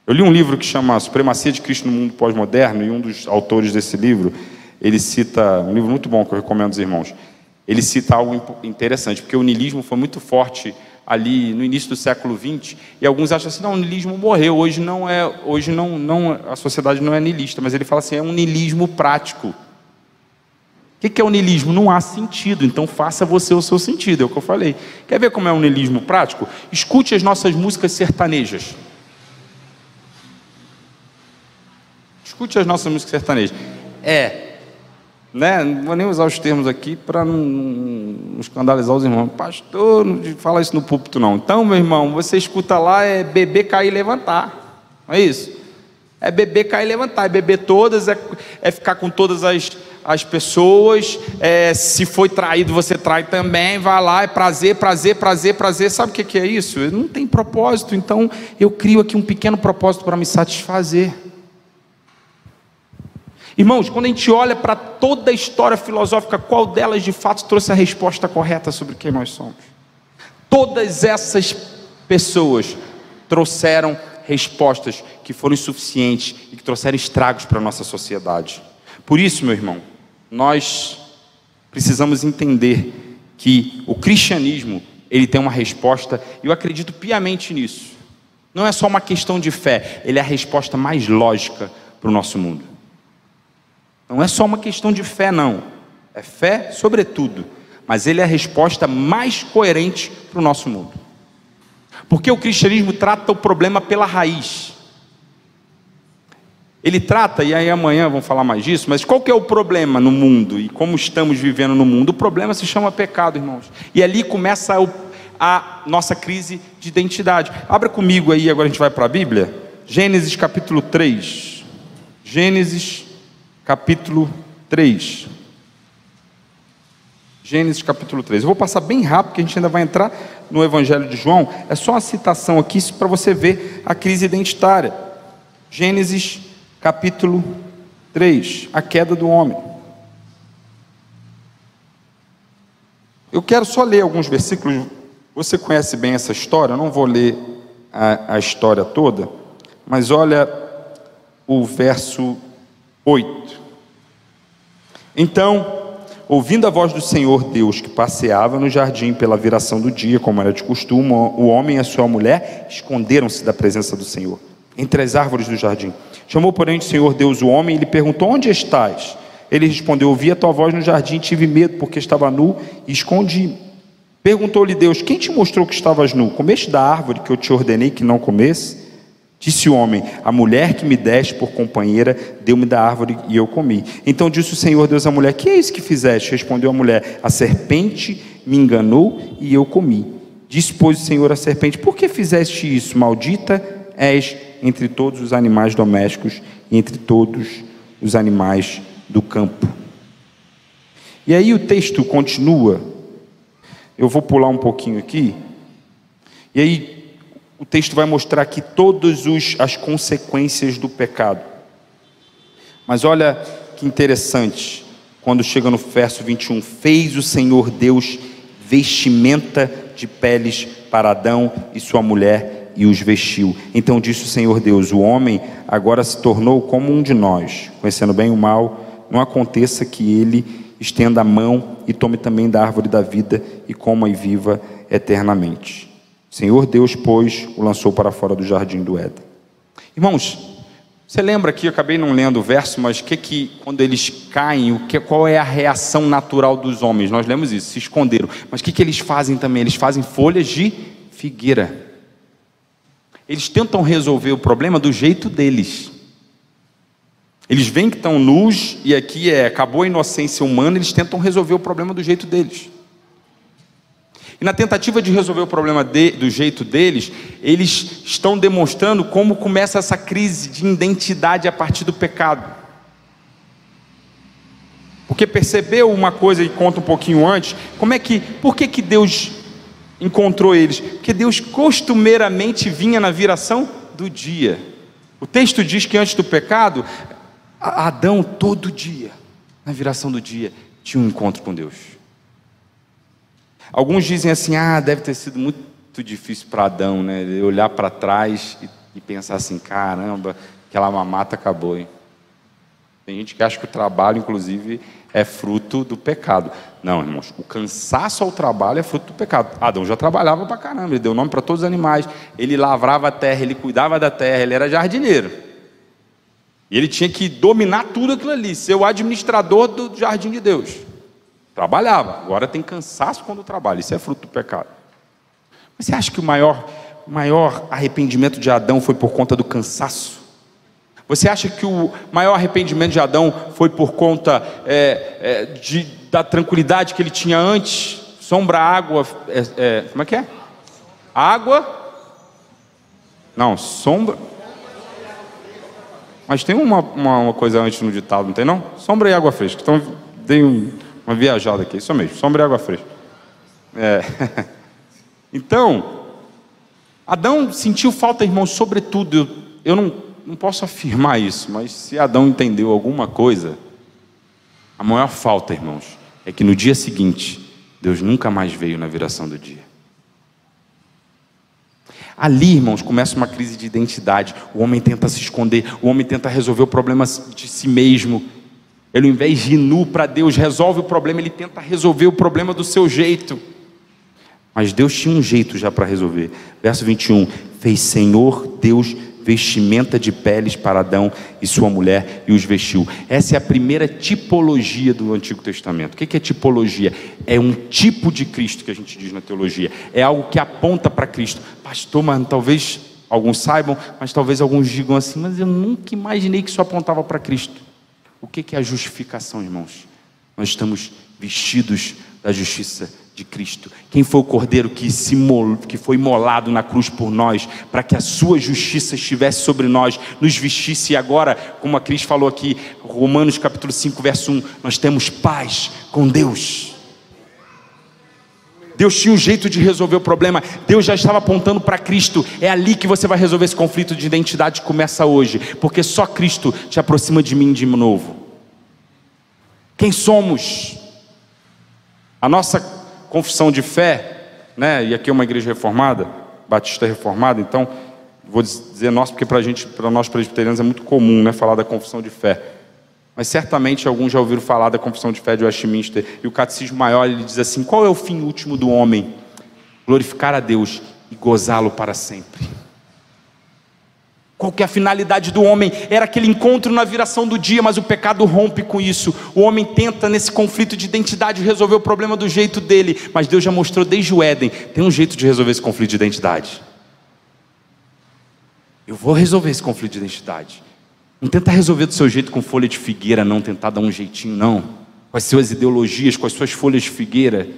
Eu li um livro que chama A Supremacia de Cristo no Mundo Pós-Moderno, e um dos autores desse livro, ele cita, um livro muito bom que eu recomendo aos irmãos, ele cita algo interessante, porque o niilismo foi muito forte ali no início do século XX, e alguns acham assim, não, o niilismo morreu, hoje a sociedade não é niilista, mas ele fala assim, é um niilismo prático. O que é o niilismo? Não há sentido, então faça você o seu sentido, é o que eu falei. Quer ver como é um niilismo prático? Escute as nossas músicas sertanejas. Escute as nossas músicas sertanejas. Não vou nem usar os termos aqui para não escandalizar os irmãos. Pastor, não fala isso no púlpito não. Então, meu irmão, você escuta lá, é beber, cair e levantar. Não é isso? É beber, cair e levantar. É beber todas, é ficar com todas as pessoas. Se foi traído, você trai também. Vai lá, é prazer, prazer, prazer, prazer. Sabe o que é isso? Não tem propósito. Então, eu crio aqui um pequeno propósito para me satisfazer. Irmãos, quando a gente olha para toda a história filosófica, qual delas de fato trouxe a resposta correta sobre quem nós somos? Todas essas pessoas trouxeram respostas que foram insuficientes e que trouxeram estragos para a nossa sociedade. Por isso, meu irmão, nós precisamos entender que o cristianismo, ele tem uma resposta, e eu acredito piamente nisso. Não é só uma questão de fé, ele é a resposta mais lógica para o nosso mundo. Não é só uma questão de fé, não. É fé sobretudo. Mas ele é a resposta mais coerente para o nosso mundo. Porque o cristianismo trata o problema pela raiz. Ele trata, e aí amanhã vamos falar mais disso, mas qual que é o problema no mundo e como estamos vivendo no mundo? O problema se chama pecado, irmãos. E ali começa a nossa crise de identidade. Abra comigo aí, agora a gente vai para a Bíblia. Gênesis capítulo 3. Gênesis capítulo 3. Gênesis capítulo 3. Eu vou passar bem rápido, porque a gente ainda vai entrar no Evangelho de João. É só uma citação aqui para você ver a crise identitária. Gênesis capítulo 3. A queda do homem. Eu quero só ler alguns versículos. Você conhece bem essa história. Eu não vou ler a história toda, mas olha o verso 8. Então, ouvindo a voz do Senhor Deus que passeava no jardim pela viração do dia, como era de costume, o homem e a sua mulher esconderam-se da presença do Senhor entre as árvores do jardim. Chamou, porém, o Senhor Deus o homem e lhe perguntou: onde estás? Ele respondeu: ouvi a tua voz no jardim, tive medo porque estava nu e escondi-me. Perguntou-lhe Deus: quem te mostrou que estavas nu? Comeste da árvore que eu te ordenei que não comesse? Disse o homem: a mulher que me deste por companheira deu-me da árvore e eu comi. Então disse o Senhor Deus à mulher: que é isso que fizeste? Respondeu a mulher: a serpente me enganou e eu comi. Disse, pois, o Senhor à serpente: por que fizeste isso? Maldita és entre todos os animais domésticos e entre todos os animais do campo. E aí o texto continua. Eu vou pular um pouquinho aqui. E aí o texto vai mostrar aqui todas as consequências do pecado. Mas olha que interessante, quando chega no verso 21, fez o Senhor Deus vestimenta de peles para Adão e sua mulher e os vestiu. Então disse o Senhor Deus: o homem agora se tornou como um de nós, conhecendo bem o mal, não aconteça que ele estenda a mão e tome também da árvore da vida e coma e viva eternamente. O Senhor Deus, pois, o lançou para fora do jardim do Éden. Irmãos, você lembra aqui, eu acabei não lendo o verso, mas quando eles caem, qual é a reação natural dos homens? Nós lemos isso, se esconderam. Mas o que eles fazem também? Eles fazem folhas de figueira. Eles tentam resolver o problema do jeito deles. Eles veem que estão nus, e aqui acabou a inocência humana, eles tentam resolver o problema do jeito deles. E na tentativa de resolver o problema do jeito deles, eles estão demonstrando como começa essa crise de identidade a partir do pecado. Porque percebeu uma coisa, e conta um pouquinho antes, por que Deus encontrou eles? Porque Deus costumeiramente vinha na viração do dia. O texto diz que antes do pecado, Adão todo dia, na viração do dia, tinha um encontro com Deus. Alguns dizem assim, deve ter sido muito difícil para Adão, né? Ele olhar para trás e pensar assim, caramba, aquela mamata acabou, hein? Tem gente que acha que o trabalho, inclusive, é fruto do pecado. Não, irmãos, o cansaço ao trabalho é fruto do pecado. Adão já trabalhava para caramba, ele deu nome para todos os animais, ele lavrava a terra, ele cuidava da terra, ele era jardineiro. E ele tinha que dominar tudo aquilo ali, ser o administrador do jardim de Deus. Trabalhava, agora tem cansaço quando trabalha, isso é fruto do pecado. Mas você acha que o maior arrependimento de Adão foi por conta do cansaço? Você acha que o maior arrependimento de Adão foi por conta da tranquilidade que ele tinha antes? Sombra, água, como é que é? Água? Não, sombra. Mas tem uma coisa antes no ditado, não tem não? Sombra e água fresca. Então, dei uma viajada aqui, isso mesmo, sombra e água fresca. Então, Adão sentiu falta, irmãos, sobretudo, eu não posso afirmar isso, mas se Adão entendeu alguma coisa, a maior falta, irmãos, é que no dia seguinte, Deus nunca mais veio na viração do dia. Ali, irmãos, começa uma crise de identidade. O homem tenta se esconder, o homem tenta resolver o problema de si mesmo. Ele, ao invés de ir nu para Deus, resolve o problema, ele tenta resolver o problema do seu jeito. Mas Deus tinha um jeito já para resolver. Verso 21, fez Senhor Deus vestimenta de peles para Adão e sua mulher e os vestiu. Essa é a primeira tipologia do Antigo Testamento. O que é tipologia? É um tipo de Cristo que a gente diz na teologia. É algo que aponta para Cristo. Pastor, mas talvez alguns saibam, mas talvez alguns digam assim, mas eu nunca imaginei que isso apontava para Cristo. O que é a justificação, irmãos? Nós estamos vestidos da justiça de Cristo. Quem foi o cordeiro que foi imolado na cruz por nós, para que a sua justiça estivesse sobre nós, nos vestisse, e agora, como a Cris falou aqui, Romanos capítulo 5, verso 1, nós temos paz com Deus. Deus tinha um jeito de resolver o problema, Deus já estava apontando para Cristo. É ali que você vai resolver esse conflito de identidade que começa hoje, porque só Cristo te aproxima de mim de novo. Quem somos? A nossa confissão de fé, né? E aqui é uma igreja reformada, batista reformada, então vou dizer nossa, porque para nós presbiterianos é muito comum, né, falar da confissão de fé. Mas certamente alguns já ouviram falar da confissão de fé de Westminster, e o Catecismo Maior ele diz assim: qual é o fim último do homem? Glorificar a Deus e gozá-lo para sempre. Qual que é a finalidade do homem? Era aquele encontro na viração do dia, mas o pecado rompe com isso. O homem tenta nesse conflito de identidade resolver o problema do jeito dele, mas Deus já mostrou desde o Éden, tem um jeito de resolver esse conflito de identidade. Eu vou resolver esse conflito de identidade. Não tenta resolver do seu jeito com folha de figueira, não, tentar dar um jeitinho, não. Com as suas ideologias, com as suas folhas de figueira.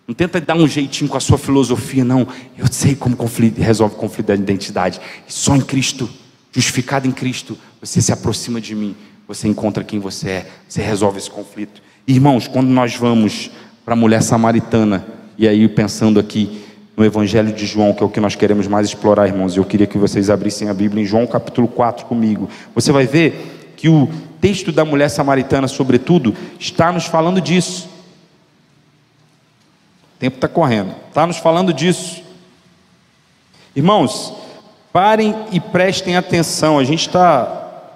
Não tenta dar um jeitinho com a sua filosofia, não. Eu sei como resolve o conflito da identidade. Só em Cristo, justificado em Cristo, você se aproxima de mim, você encontra quem você é, você resolve esse conflito. Irmãos, quando nós vamos para a mulher samaritana, e aí pensando aqui no Evangelho de João, que é o que nós queremos mais explorar, irmãos, eu queria que vocês abrissem a Bíblia em João capítulo 4 comigo. Você vai ver que o texto da mulher samaritana, sobretudo, está nos falando disso. O tempo está correndo, está nos falando disso. Irmãos, parem e prestem atenção. A gente está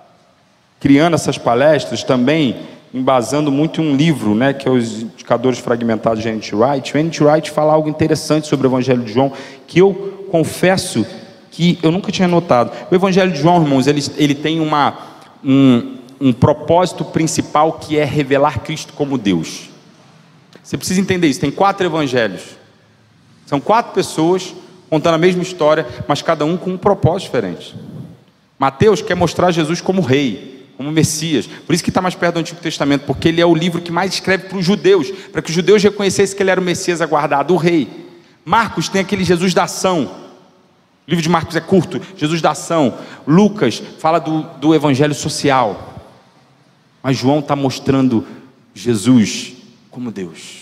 criando essas palestras também embasando muito em um livro, né, que é Os Indicadores Fragmentados de N.T. Wright. O N.T. Wright fala algo interessante sobre o Evangelho de João, que eu confesso que eu nunca tinha notado. O Evangelho de João, irmãos, ele tem um propósito principal, que é revelar Cristo como Deus. Você precisa entender isso. Tem 4 evangelhos. São 4 pessoas contando a mesma história, mas cada um com um propósito diferente. Mateus quer mostrar Jesus como rei, como Messias. Por isso que está mais perto do Antigo Testamento, porque ele é o livro que mais escreve para os judeus, para que os judeus reconhecessem que ele era o Messias aguardado, o rei. Marcos tem aquele Jesus da ação. O livro de Marcos é curto, Jesus da ação. Lucas fala do evangelho social. Mas João está mostrando Jesus como Deus.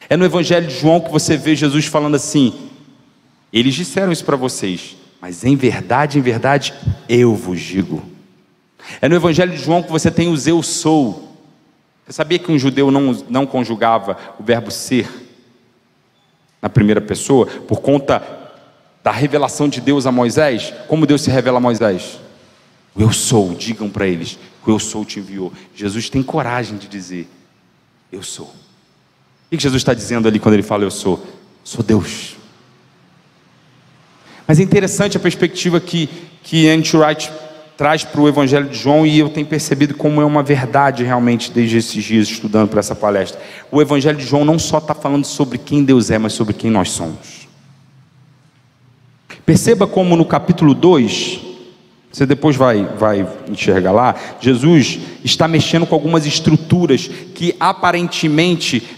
É no evangelho de João que você vê Jesus falando assim: eles disseram isso para vocês, mas em verdade, eu vos digo. É no evangelho de João que você tem os eu sou. Você sabia que um judeu não conjugava o verbo ser na primeira pessoa, por conta da revelação de Deus a Moisés? Como Deus se revela a Moisés? O eu sou, digam para eles, o eu sou te enviou. Jesus tem coragem de dizer, eu sou. O que Jesus está dizendo ali quando ele fala eu sou? Sou Deus. Mas é interessante a perspectiva que N.T. Wright traz para o Evangelho de João, e eu tenho percebido como é uma verdade realmente desde esses dias estudando para essa palestra. O Evangelho de João não só está falando sobre quem Deus é, mas sobre quem nós somos. Perceba como no capítulo 2, você depois vai enxergar lá, Jesus está mexendo com algumas estruturas que aparentemente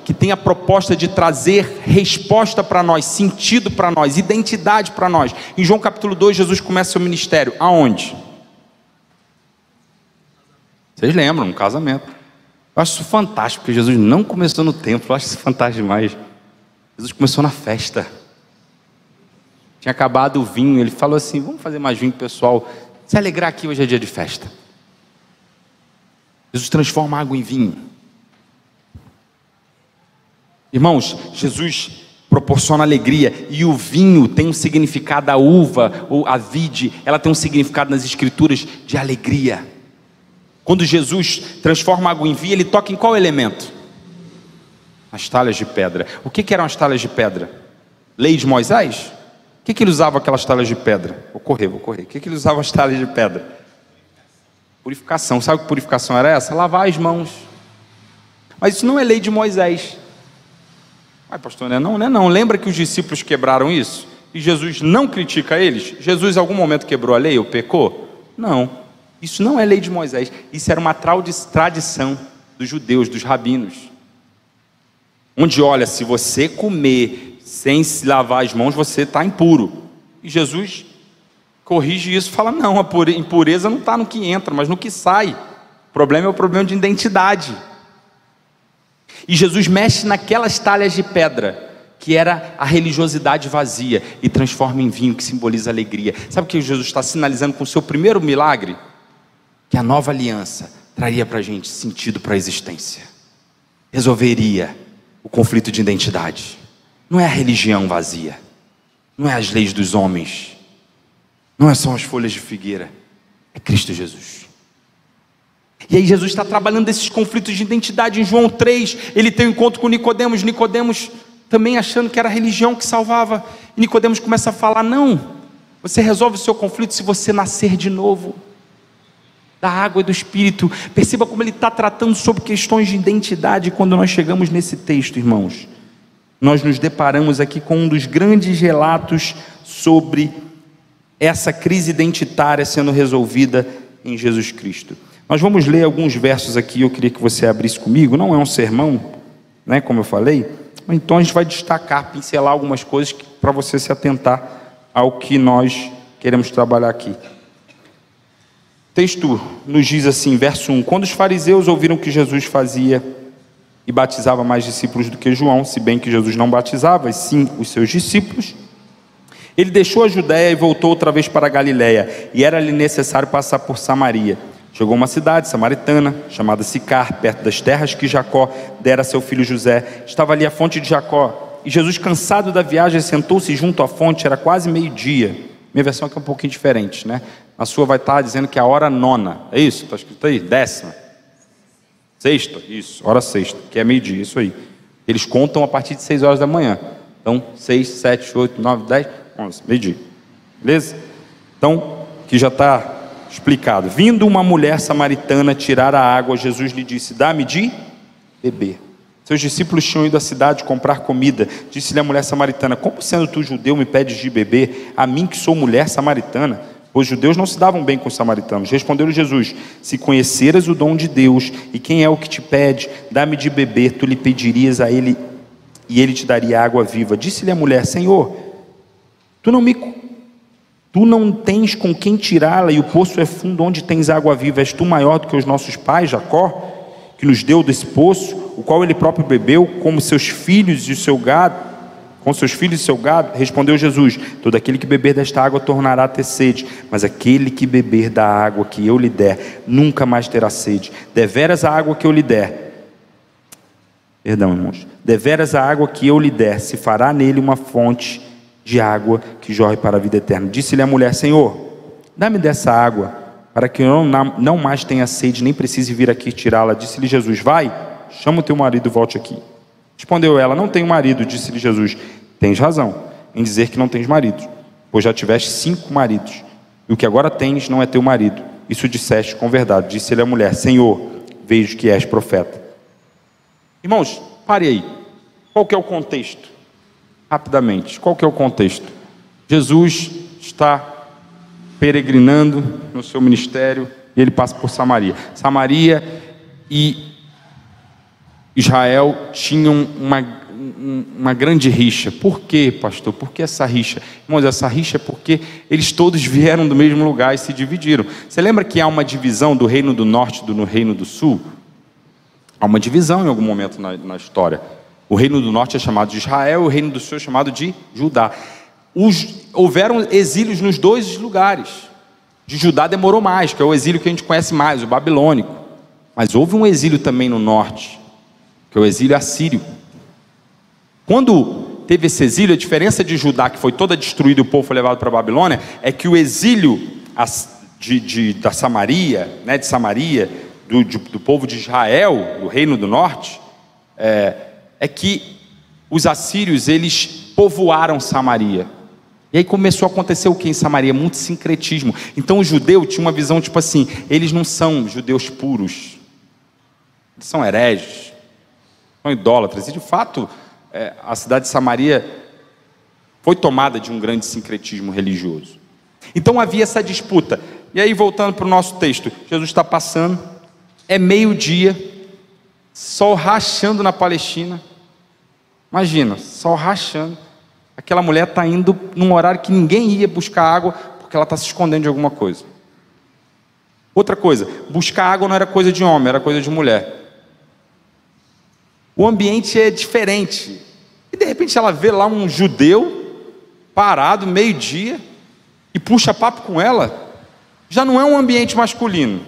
que tem a proposta de trazer resposta para nós, sentido para nós, identidade para nós. Em João capítulo 2, Jesus começa seu ministério, aonde? Vocês lembram, um casamento. Eu acho isso fantástico, porque Jesus não começou no templo, eu acho isso fantástico demais. Jesus começou na festa. Tinha acabado o vinho, ele falou assim, vamos fazer mais vinho, pessoal, se alegrar aqui, hoje é dia de festa. Jesus transforma água em vinho. Irmãos, Jesus proporciona alegria, e o vinho tem um significado, a uva ou a vide, ela tem um significado nas escrituras de alegria. Quando Jesus transforma água em vinho, ele toca em qual elemento? As talhas de pedra. O que eram as talhas de pedra? Lei de Moisés? O que ele usava aquelas talhas de pedra? Vou correr. O que ele usava as talhas de pedra? Purificação. Sabe que purificação era essa? Lavar as mãos. Mas isso não é lei de Moisés. Ai, pastor, não. Lembra que os discípulos quebraram isso? E Jesus não critica eles? Jesus em algum momento quebrou a lei ou pecou? Não. Isso não é lei de Moisés. Isso era uma tradição dos judeus, dos rabinos. Onde, olha, se você comer sem se lavar as mãos, você está impuro. E Jesus corrige isso e fala, não, a impureza não está no que entra, mas no que sai. O problema é o problema de identidade. E Jesus mexe naquelas talhas de pedra, que era a religiosidade vazia, e transforma em vinho, que simboliza alegria. Sabe o que Jesus está sinalizando com o seu primeiro milagre? Que a nova aliança traria para a gente sentido para a existência. Resolveria o conflito de identidade. Não é a religião vazia, não é as leis dos homens, não são as folhas de figueira, é Cristo Jesus. E aí Jesus está trabalhando esses conflitos de identidade. Em João 3, ele tem um encontro com Nicodemos também achando que era a religião que salvava, e Nicodemos começa a falar, não, você resolve o seu conflito se você nascer de novo, da água e do Espírito. Perceba como ele está tratando sobre questões de identidade. Quando nós chegamos nesse texto, irmãos, nós nos deparamos aqui com um dos grandes relatos sobre essa crise identitária sendo resolvida em Jesus Cristo. Nós vamos ler alguns versos aqui, eu queria que você abrisse comigo. Não é um sermão, né, como eu falei, então a gente vai destacar, pincelar algumas coisas para você se atentar ao que nós queremos trabalhar aqui. O texto nos diz assim, verso 1, quando os fariseus ouviram que Jesus fazia e batizava mais discípulos do que João, se bem que Jesus não batizava, e sim os seus discípulos, ele deixou a Judéia e voltou outra vez para a Galiléia, e era-lhe necessário passar por Samaria. Chegou a uma cidade samaritana, chamada Sicar, perto das terras que Jacó dera a seu filho José. Estava ali a fonte de Jacó, e Jesus, cansado da viagem, sentou-se junto à fonte, era quase meio-dia. Minha versão aqui é um pouquinho diferente, né? Na sua vai estar dizendo que é a hora nona. É isso? Está escrito aí? 10ª. Sexta? Isso, hora sexta, que é meio-dia, isso aí. Eles contam a partir de 6 horas da manhã. Então, 6, 7, 8, 9, 10, 11, meio-dia. Beleza? Então, que já está explicado. Vindo uma mulher samaritana tirar a água, Jesus lhe disse: dá-me de beber. Seus discípulos tinham ido à cidade comprar comida. Disse-lhe a mulher samaritana: como sendo tu judeu me pedes de beber, a mim que sou mulher samaritana? Pois os judeus não se davam bem com os samaritanos. Respondeu-lhe Jesus: se conheceras o dom de Deus, e quem é o que te pede, dá-me de beber, tu lhe pedirias a ele, e ele te daria água viva. Disse-lhe a mulher: Senhor, tu não tens com quem tirá-la, e o poço é fundo, onde tens água viva? És tu maior do que os nossos pais, Jacó, que nos deu desse poço, o qual ele próprio bebeu, como seus filhos e o seu gado? Com seus filhos e seu gado? Respondeu Jesus: todo aquele que beber desta água tornará a ter sede, mas aquele que beber da água que eu lhe der, nunca mais terá sede. Deveras a água que eu lhe der, deveras a água que eu lhe der, se fará nele uma fonte de água que jorre para a vida eterna. Disse-lhe a mulher: Senhor, dá-me dessa água, para que eu não mais tenha sede, nem precise vir aqui tirá-la. Disse-lhe Jesus: vai, chama o teu marido e volte aqui. Respondeu ela: não tenho marido. Disse-lhe Jesus: tens razão em dizer que não tens marido, pois já tiveste 5 maridos, e o que agora tens não é teu marido. Isso disseste com verdade. Disse-lhe a mulher: Senhor, vejo que és profeta. Irmãos, pare aí. Qual que é o contexto? Rapidamente, qual que é o contexto? Jesus está peregrinando no seu ministério e ele passa por Samaria. Samaria e Israel tinham uma grande rixa. Por quê, pastor? Por que essa rixa? Irmãos, essa rixa é porque eles todos vieram do mesmo lugar e se dividiram. Você lembra que há uma divisão do reino do norte e do reino do sul? Há uma divisão em algum momento na história. O reino do norte é chamado de Israel, o reino do sul é chamado de Judá. Houveram exílios nos 2 lugares. De Judá demorou mais, que é o exílio que a gente conhece mais, o babilônico. Mas houve um exílio também no norte, que é o exílio assírio. Quando teve esse exílio, a diferença de Judá, que foi toda destruída e o povo foi levado para a Babilônia, é que o exílio da Samaria, né, de Samaria, do povo de Israel, do reino do norte, é que os assírios, eles povoaram Samaria. E aí começou a acontecer o que em Samaria? Muito sincretismo. Então o judeu tinha uma visão tipo assim: eles não são judeus puros, eles são hereges, são idólatras. E de fato, a cidade de Samaria foi tomada de um grande sincretismo religioso. Então havia essa disputa. E aí, voltando para o nosso texto, Jesus está passando, é meio-dia, sol rachando na Palestina. Imagina, sol rachando. Aquela mulher está indo num horário que ninguém ia buscar água, porque ela está se escondendo de alguma coisa. Outra coisa, buscar água não era coisa de homem, era coisa de mulher. O ambiente é diferente. E de repente ela vê lá um judeu parado, meio-dia, e puxa papo com ela. Já não é um ambiente masculino,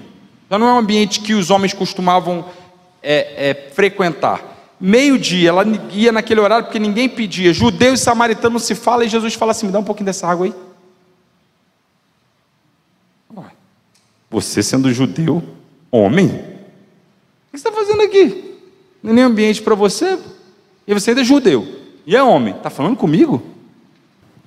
já não é um ambiente que os homens costumavam frequentar. Meio-dia, ela ia naquele horário porque ninguém pedia. Judeu e samaritano se falam, e Jesus fala assim: me dá um pouquinho dessa água aí. Você sendo judeu, homem, o que você está fazendo aqui? Não é nem ambiente para você. E você ainda é judeu e é homem, está falando comigo?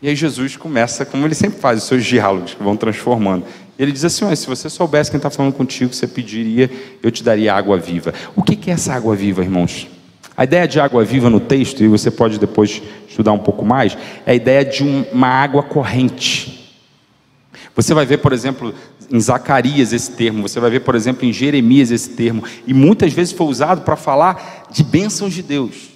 E aí Jesus começa, como ele sempre faz, os seus diálogos que vão transformando. Ele diz assim: se você soubesse quem está falando contigo, você pediria, eu te daria água viva. O que é essa água viva, irmãos? A ideia de água viva no texto, e você pode depois estudar um pouco mais, é a ideia de uma água corrente. Você vai ver, por exemplo, em Zacarias esse termo, você vai ver, por exemplo, em Jeremias esse termo, e muitas vezes foi usado para falar de bênçãos de Deus.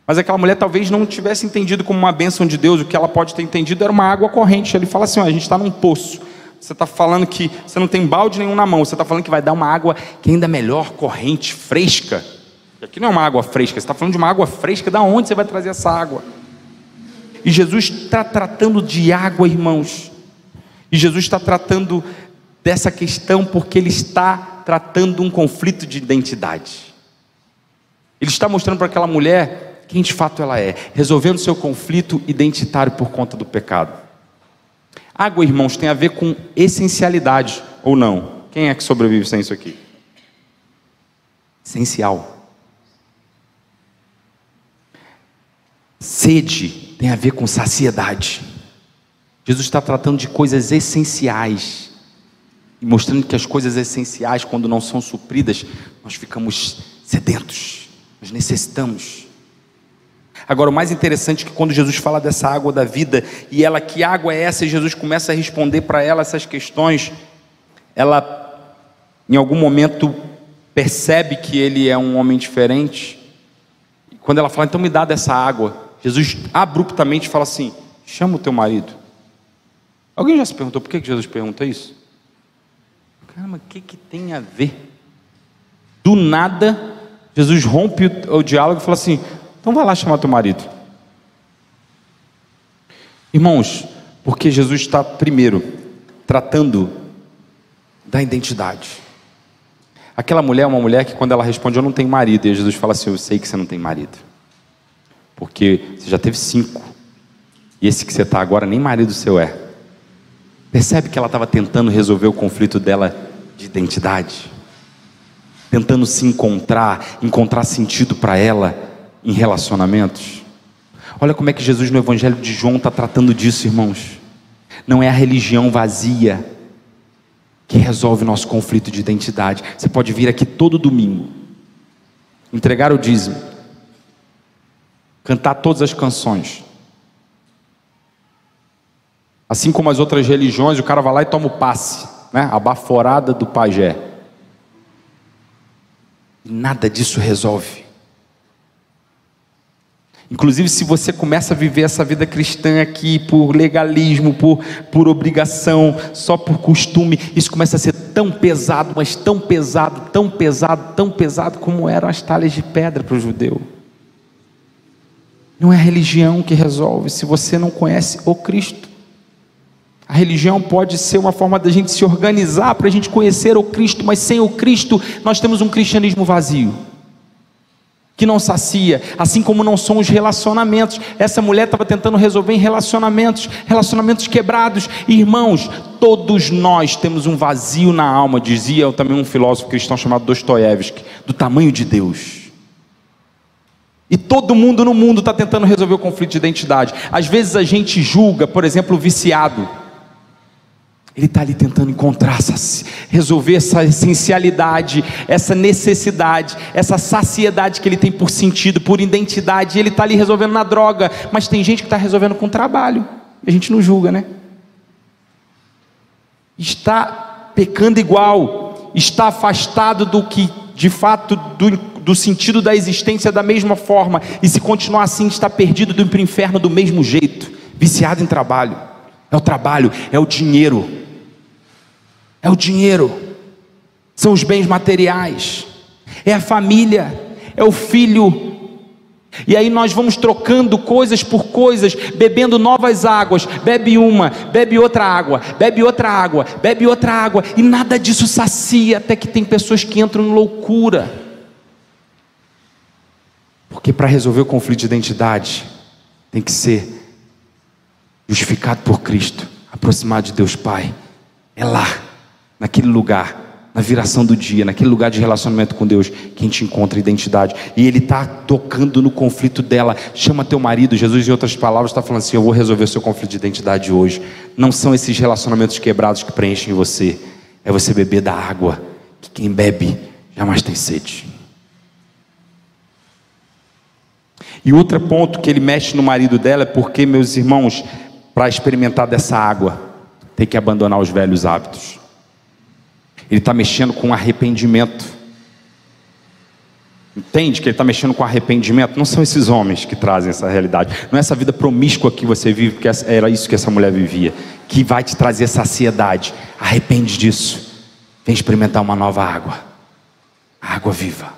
Mas aquela mulher talvez não tivesse entendido como uma bênção de Deus. O que ela pode ter entendido era uma água corrente. Ele fala assim: a gente está num poço, você está falando que você não tem balde nenhum na mão, você está falando que vai dar uma água que ainda é melhor, corrente, fresca. Aqui não é uma água fresca, você está falando de uma água fresca. Da onde você vai trazer essa água? E Jesus está tratando de água, irmãos. E Jesus está tratando dessa questão porque ele está tratando um conflito de identidade. Ele está mostrando para aquela mulher quem de fato ela é, resolvendo seu conflito identitário por conta do pecado. Água, irmãos, tem a ver com essencialidade, ou não? Quem é que sobrevive sem isso aqui? Essencial. Sede tem a ver com saciedade. Jesus está tratando de coisas essenciais, e mostrando que as coisas essenciais, quando não são supridas, nós ficamos sedentos, nós necessitamos. Agora, o mais interessante é que quando Jesus fala dessa água da vida, e ela, que água é essa, e Jesus começa a responder para ela essas questões, ela, em algum momento, percebe que ele é um homem diferente, e quando ela fala, então me dá dessa água, Jesus abruptamente fala assim, chama o teu marido. Alguém já se perguntou por que Jesus pergunta isso? Caramba, o que tem a ver? Do nada, Jesus rompe o diálogo e fala assim, então vai lá chamar teu marido. Irmãos, porque Jesus está primeiro tratando da identidade. Aquela mulher é uma mulher que quando ela responde, eu não tenho marido, e Jesus fala assim, eu sei que você não tem marido, porque você já teve 5, e esse que você está agora nem marido seu é. Percebe que ela estava tentando resolver o conflito dela de identidade, tentando se encontrar sentido para ela em relacionamentos. Olha como é que Jesus no Evangelho de João está tratando disso, irmãos. Não é a religião vazia que resolve o nosso conflito de identidade. Você pode vir aqui todo domingo, entregar o dízimo, cantar todas as canções, assim como as outras religiões, o cara vai lá e toma o passe, né? A baforada do pajé. E nada disso resolve. Inclusive, se você começa a viver essa vida cristã aqui por legalismo, por obrigação, só por costume, isso começa a ser tão pesado, mas tão pesado, tão pesado, tão pesado, como eram as talhas de pedra para o judeu. Não é a religião que resolve, se você não conhece o Cristo. A religião pode ser uma forma da gente se organizar para a gente conhecer o Cristo, mas sem o Cristo nós temos um cristianismo vazio, que não sacia, assim como não são os relacionamentos. Essa mulher estava tentando resolver em relacionamentos quebrados. Irmãos, todos nós temos um vazio na alma, dizia também um filósofo cristão chamado Dostoiévski, do tamanho de Deus. E todo mundo no mundo está tentando resolver o conflito de identidade. Às vezes a gente julga, por exemplo, o viciado. Ele está ali tentando encontrar, resolver essa essencialidade, essa necessidade, essa saciedade que ele tem por sentido, por identidade. E ele está ali resolvendo na droga. Mas tem gente que está resolvendo com trabalho. A gente não julga, né? Está pecando igual. Está afastado do que, de fato, do sentido da existência da mesma forma. E se continuar assim, está perdido do inferno do mesmo jeito. Viciado em trabalho. É o trabalho, é o dinheiro. É o dinheiro, são os bens materiais, é a família, é o filho. E aí nós vamos trocando coisas por coisas, bebendo novas águas. Bebe uma, bebe outra água, bebe outra água, bebe outra água, e nada disso sacia, até que tem pessoas que entram em loucura. Porque para resolver o conflito de identidade, tem que ser justificado por Cristo, aproximado de Deus Pai. É lá, naquele lugar, na viração do dia, naquele lugar de relacionamento com Deus, que a gente encontra identidade. E Ele está tocando no conflito dela. Chama teu marido. Jesus, em outras palavras, está falando assim, eu vou resolver o seu conflito de identidade hoje. Não são esses relacionamentos quebrados que preenchem você, é você beber da água, que quem bebe jamais tem sede. E outro ponto que ele mexe no marido dela é porque, meus irmãos, para experimentar dessa água, tem que abandonar os velhos hábitos. Ele está mexendo com arrependimento. Entende que ele está mexendo com arrependimento? Não são esses homens que trazem essa realidade. Não é essa vida promíscua que você vive, porque era isso que essa mulher vivia, que vai te trazer saciedade. Arrepende disso. Vem experimentar uma nova água. A água viva.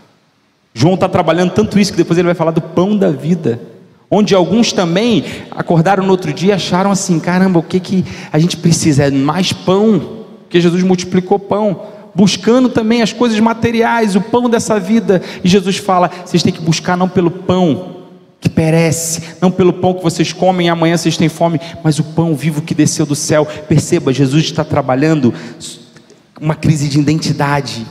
João está trabalhando tanto isso que depois ele vai falar do pão da vida. Onde alguns também acordaram no outro dia e acharam assim, caramba, o que a gente precisa? É mais pão. Porque Jesus multiplicou pão, buscando também as coisas materiais, o pão dessa vida. E Jesus fala, vocês têm que buscar não pelo pão que perece, não pelo pão que vocês comem e amanhã vocês têm fome, mas o pão vivo que desceu do céu. Perceba, Jesus está trabalhando uma crise de identidade.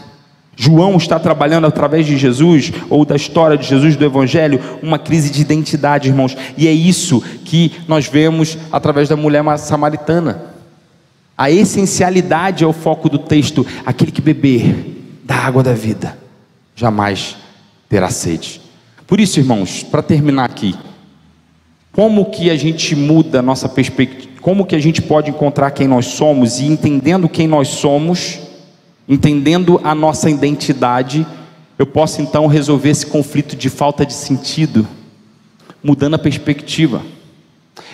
João está trabalhando através de Jesus, ou da história de Jesus, do Evangelho, uma crise de identidade, irmãos. E é isso que nós vemos através da mulher samaritana. A essencialidade é o foco do texto. Aquele que beber da água da vida jamais terá sede. Por isso, irmãos, para terminar aqui, como que a gente muda a nossa perspectiva, como que a gente pode encontrar quem nós somos, e entendendo quem nós somos, entendendo a nossa identidade, eu posso então resolver esse conflito de falta de sentido, mudando a perspectiva.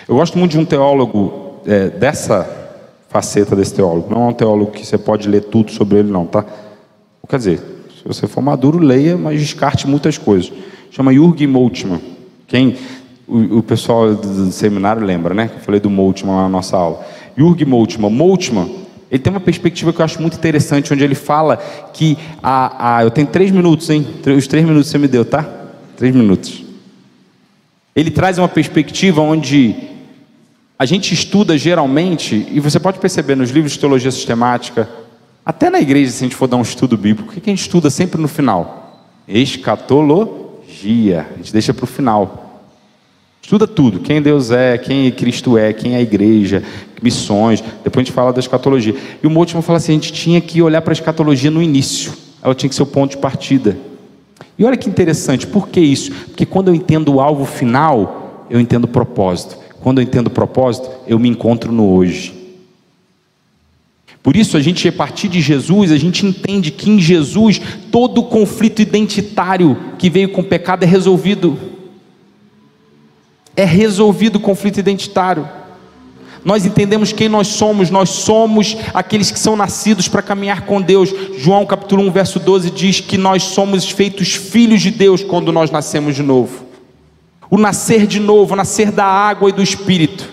Eu gosto muito de um teólogo, dessa faceta desse teólogo. Não é um teólogo que você pode ler tudo sobre ele não, tá? Quer dizer, se você for maduro, leia, mas descarte muitas coisas. Chama Jürgen Moltmann. O pessoal do seminário lembra, né? Eu falei do Moltmann lá na nossa aula. Jürgen Moltmann. Moltmann, ele tem uma perspectiva que eu acho muito interessante, onde ele fala que eu tenho 3 minutos, hein? Os 3 minutos você me deu, tá? 3 minutos. Ele traz uma perspectiva onde a gente estuda geralmente, e você pode perceber nos livros de teologia sistemática, até na igreja, se a gente for dar um estudo bíblico, o que a gente estuda sempre no final? Escatologia. A gente deixa para o final. Estuda tudo, quem Deus é, quem Cristo é, quem é a igreja, missões, depois a gente fala da escatologia. E o Moltmann fala assim, a gente tinha que olhar para a escatologia no início, ela tinha que ser o ponto de partida. E olha que interessante, por que isso? Porque quando eu entendo o alvo final, eu entendo o propósito. Quando eu entendo o propósito, eu me encontro no hoje. Por isso, a partir de Jesus, a gente entende que em Jesus, todo o conflito identitário que veio com o pecado é resolvido. É resolvido o conflito identitário. Nós entendemos quem nós somos aqueles que são nascidos para caminhar com Deus. João capítulo 1, verso 12 diz que nós somos feitos filhos de Deus quando nós nascemos de novo. O nascer de novo, o nascer da água e do Espírito,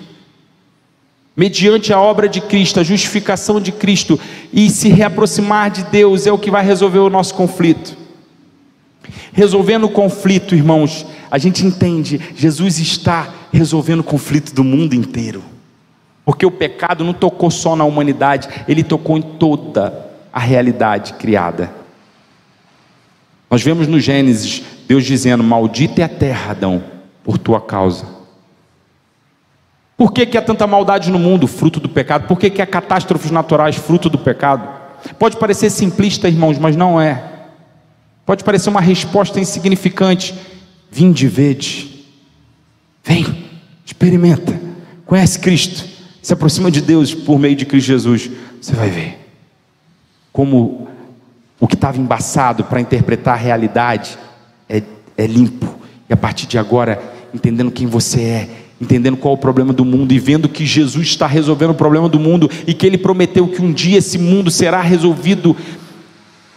mediante a obra de Cristo, a justificação de Cristo, e se reaproximar de Deus é o que vai resolver o nosso conflito. Resolvendo o conflito, irmãos, a gente entende, Jesus está resolvendo o conflito do mundo inteiro, porque o pecado não tocou só na humanidade, ele tocou em toda a realidade criada. Nós vemos no Gênesis, Deus dizendo, maldita é a terra, Adão, por tua causa. Por que há tanta maldade no mundo? Fruto do pecado. Por que há catástrofes naturais? Fruto do pecado. Pode parecer simplista, irmãos, mas não é. Pode parecer uma resposta insignificante. Vinde, vede. Vem, experimenta. Conhece Cristo. Se aproxima de Deus por meio de Cristo Jesus. Você vai ver como o que estava embaçado para interpretar a realidade é limpo. E a partir de agora, entendendo quem você é, entendendo qual é o problema do mundo, e vendo que Jesus está resolvendo o problema do mundo, e que Ele prometeu que um dia esse mundo será resolvido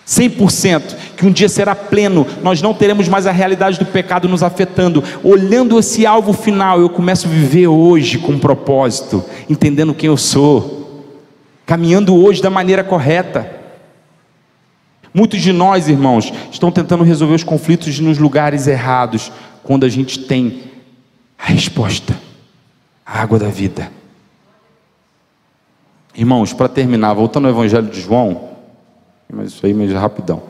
100%, que um dia será pleno, nós não teremos mais a realidade do pecado nos afetando. Olhando esse alvo final, eu começo a viver hoje com propósito, entendendo quem eu sou, caminhando hoje da maneira correta. Muitos de nós, irmãos, estão tentando resolver os conflitos nos lugares errados, quando a gente tem a resposta, a água da vida. Irmãos, para terminar, voltando ao Evangelho de João, mas isso aí meio rapidão.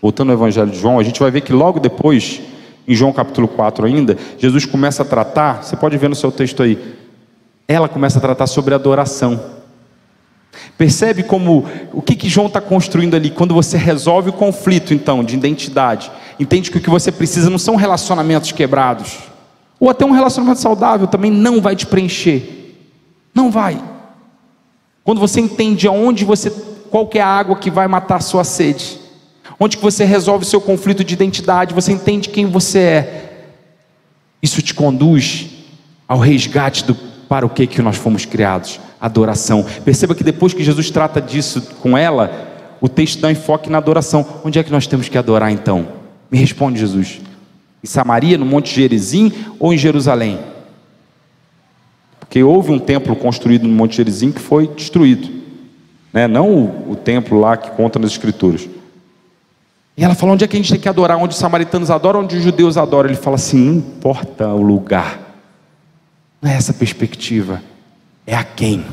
Voltando ao Evangelho de João, a gente vai ver que logo depois, em João capítulo 4 ainda, Jesus começa a tratar, você pode ver no seu texto aí, ela começa a tratar sobre adoração. Percebe como, o que João está construindo ali? Quando você resolve o conflito então, de identidade, entende que o que você precisa não são relacionamentos quebrados, ou até um relacionamento saudável também não vai te preencher, não vai. Quando você entende qual que é a água que vai matar a sua sede, onde que você resolve o seu conflito de identidade, você entende quem você é, isso te conduz ao resgate para o que nós fomos criados, adoração. Perceba que depois que Jesus trata disso com ela, o texto dá enfoque na adoração. Onde é que nós temos que adorar então? Me responde, Jesus. Em Samaria, no Monte Gerizim, ou em Jerusalém? Porque houve um templo construído no Monte Gerizim que foi destruído, né? Não o templo lá que conta nas Escrituras. E ela fala: onde é que a gente tem que adorar? Onde os samaritanos adoram, onde os judeus adoram? Ele fala assim: não importa o lugar. Não é essa perspectiva. É a quem.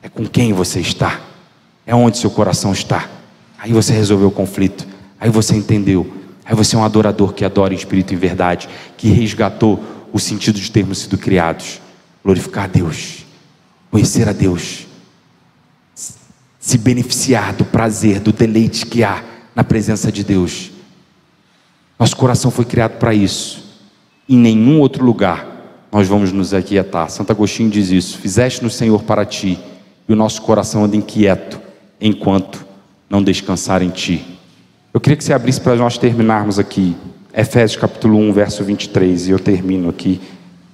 É com quem você está. É onde seu coração está. Aí você resolveu o conflito. Aí você entendeu. Aí você é um adorador que adora em espírito e em verdade, que resgatou o sentido de termos sido criados. Glorificar a Deus, conhecer a Deus, se beneficiar do prazer, do deleite que há na presença de Deus. Nosso coração foi criado para isso. Em nenhum outro lugar nós vamos nos aquietar. Santo Agostinho diz isso: fizeste no Senhor para ti, e o nosso coração anda inquieto enquanto não descansar em ti. Eu queria que você abrisse para nós terminarmos aqui Efésios capítulo 1, verso 23, e eu termino aqui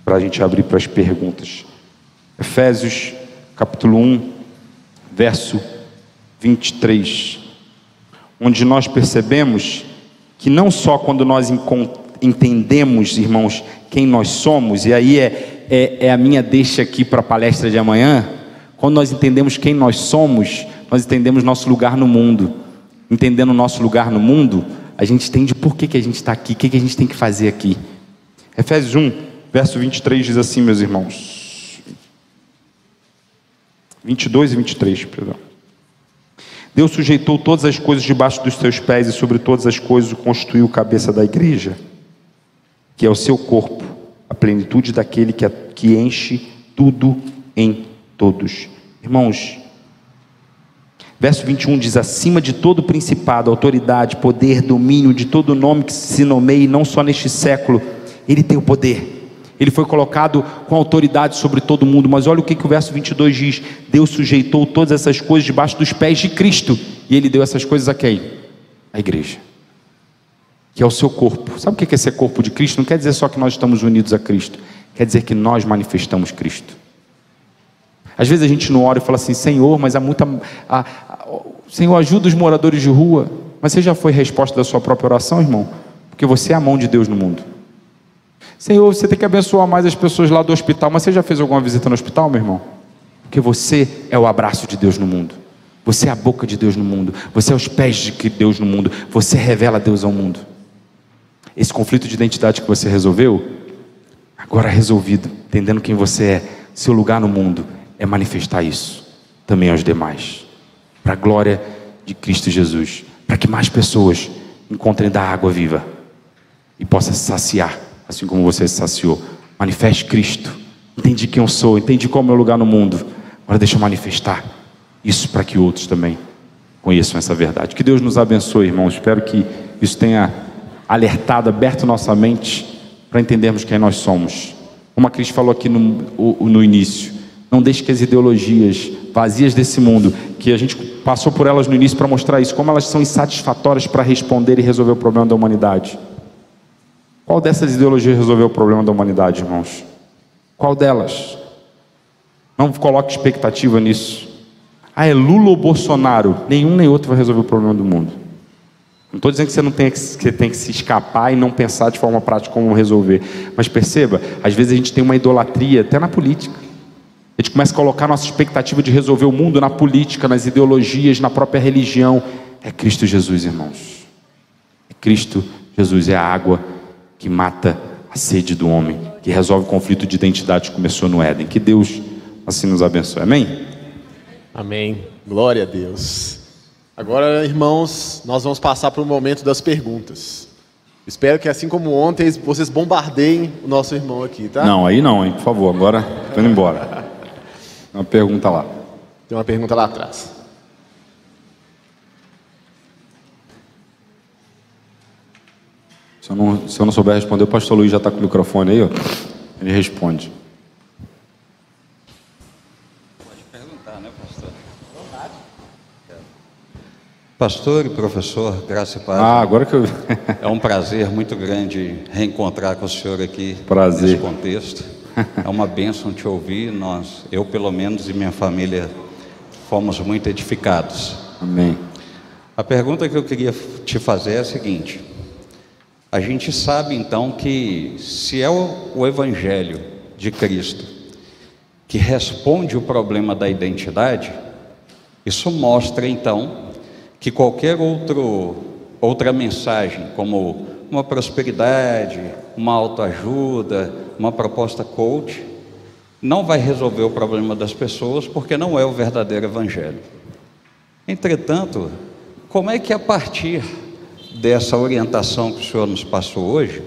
para a gente abrir para as perguntas. Efésios capítulo 1, verso 23, onde nós percebemos que não só quando nós entendemos, irmãos, quem nós somos, e aí é a minha deixa aqui para a palestra de amanhã. Quando nós entendemos quem nós somos, nós entendemos nosso lugar no mundo. Entendendo o nosso lugar no mundo, a gente entende por que a gente está aqui, o que a gente tem que fazer aqui. Efésios 1, verso 23 diz assim, meus irmãos, 22 e 23, perdão. Deus sujeitou todas as coisas debaixo dos seus pés, e sobre todas as coisas constituiu cabeça da igreja, que é o seu corpo, a plenitude daquele que enche tudo em todos. Irmãos, verso 21 diz: acima de todo principado, autoridade, poder, domínio, de todo nome que se nomeie, não só neste século, Ele tem o poder. Ele foi colocado com autoridade sobre todo mundo. Mas olha o que o verso 22 diz: Deus sujeitou todas essas coisas debaixo dos pés de Cristo. E Ele deu essas coisas a quem? A igreja, que é o seu corpo. Sabe o que é ser corpo de Cristo? Não quer dizer só que nós estamos unidos a Cristo, quer dizer que nós manifestamos Cristo. Às vezes a gente não ora e fala assim: Senhor, mas há muita... Senhor, ajuda os moradores de rua. Mas você já foi resposta da sua própria oração, irmão? Porque você é a mão de Deus no mundo. Senhor, você tem que abençoar mais as pessoas lá do hospital. Mas você já fez alguma visita no hospital, meu irmão? Porque você é o abraço de Deus no mundo. Você é a boca de Deus no mundo. Você é os pés de Deus no mundo. Você revela Deus ao mundo. Esse conflito de identidade que você resolveu, agora resolvido, entendendo quem você é, seu lugar no mundo é manifestar isso também aos demais, para a glória de Cristo Jesus, para que mais pessoas encontrem da água viva e possam se saciar, assim como você se saciou. Manifeste Cristo. Entendi quem eu sou, entendi qual é o meu lugar no mundo, agora deixa eu manifestar isso para que outros também conheçam essa verdade. Que Deus nos abençoe, irmãos. Espero que isso tenha alertado, aberto nossa mente para entendermos quem nós somos. Como a Cris falou aqui no início, não deixe que as ideologias vazias desse mundo, que a gente passou por elas no início para mostrar isso, como elas são insatisfatórias para responder e resolver o problema da humanidade. Qual dessas ideologias resolveu o problema da humanidade, irmãos? Qual delas? Não coloque expectativa nisso. É Lula ou Bolsonaro? Nenhum nem outro vai resolver o problema do mundo. Não estou dizendo que você tem que se escapar e não pensar de forma prática como resolver. Mas perceba, às vezes a gente tem uma idolatria até na política. A gente começa a colocar nossa expectativa de resolver o mundo na política, nas ideologias, na própria religião. É Cristo Jesus, irmãos. É Cristo Jesus, é a água que mata a sede do homem, que resolve o conflito de identidade que começou no Éden. Que Deus assim nos abençoe. Amém? Amém. Glória a Deus. Agora, irmãos, nós vamos passar para o momento das perguntas. Espero que, assim como ontem, vocês bombardeiem o nosso irmão aqui, tá? Não, aí não, hein? Por favor, agora estou indo embora. Uma pergunta lá. Tem uma pergunta lá atrás. Se eu não souber responder, o pastor Luiz já está com o microfone aí, ó. Ele responde. Pode perguntar, né, pastor? Pastor e professor, graça e paz. Agora que eu... É um prazer muito grande reencontrar com o senhor aqui. Prazer. Nesse contexto. É uma bênção te ouvir. Eu pelo menos e minha família fomos muito edificados. Amém. A pergunta que eu queria te fazer é a seguinte: a gente sabe então que se é o Evangelho de Cristo que responde o problema da identidade, isso mostra então que qualquer outro outra mensagem, como uma prosperidade, uma autoajuda, uma proposta coach, não vai resolver o problema das pessoas, porque não é o verdadeiro evangelho. Entretanto, como é que a partir dessa orientação que o Senhor nos passou hoje,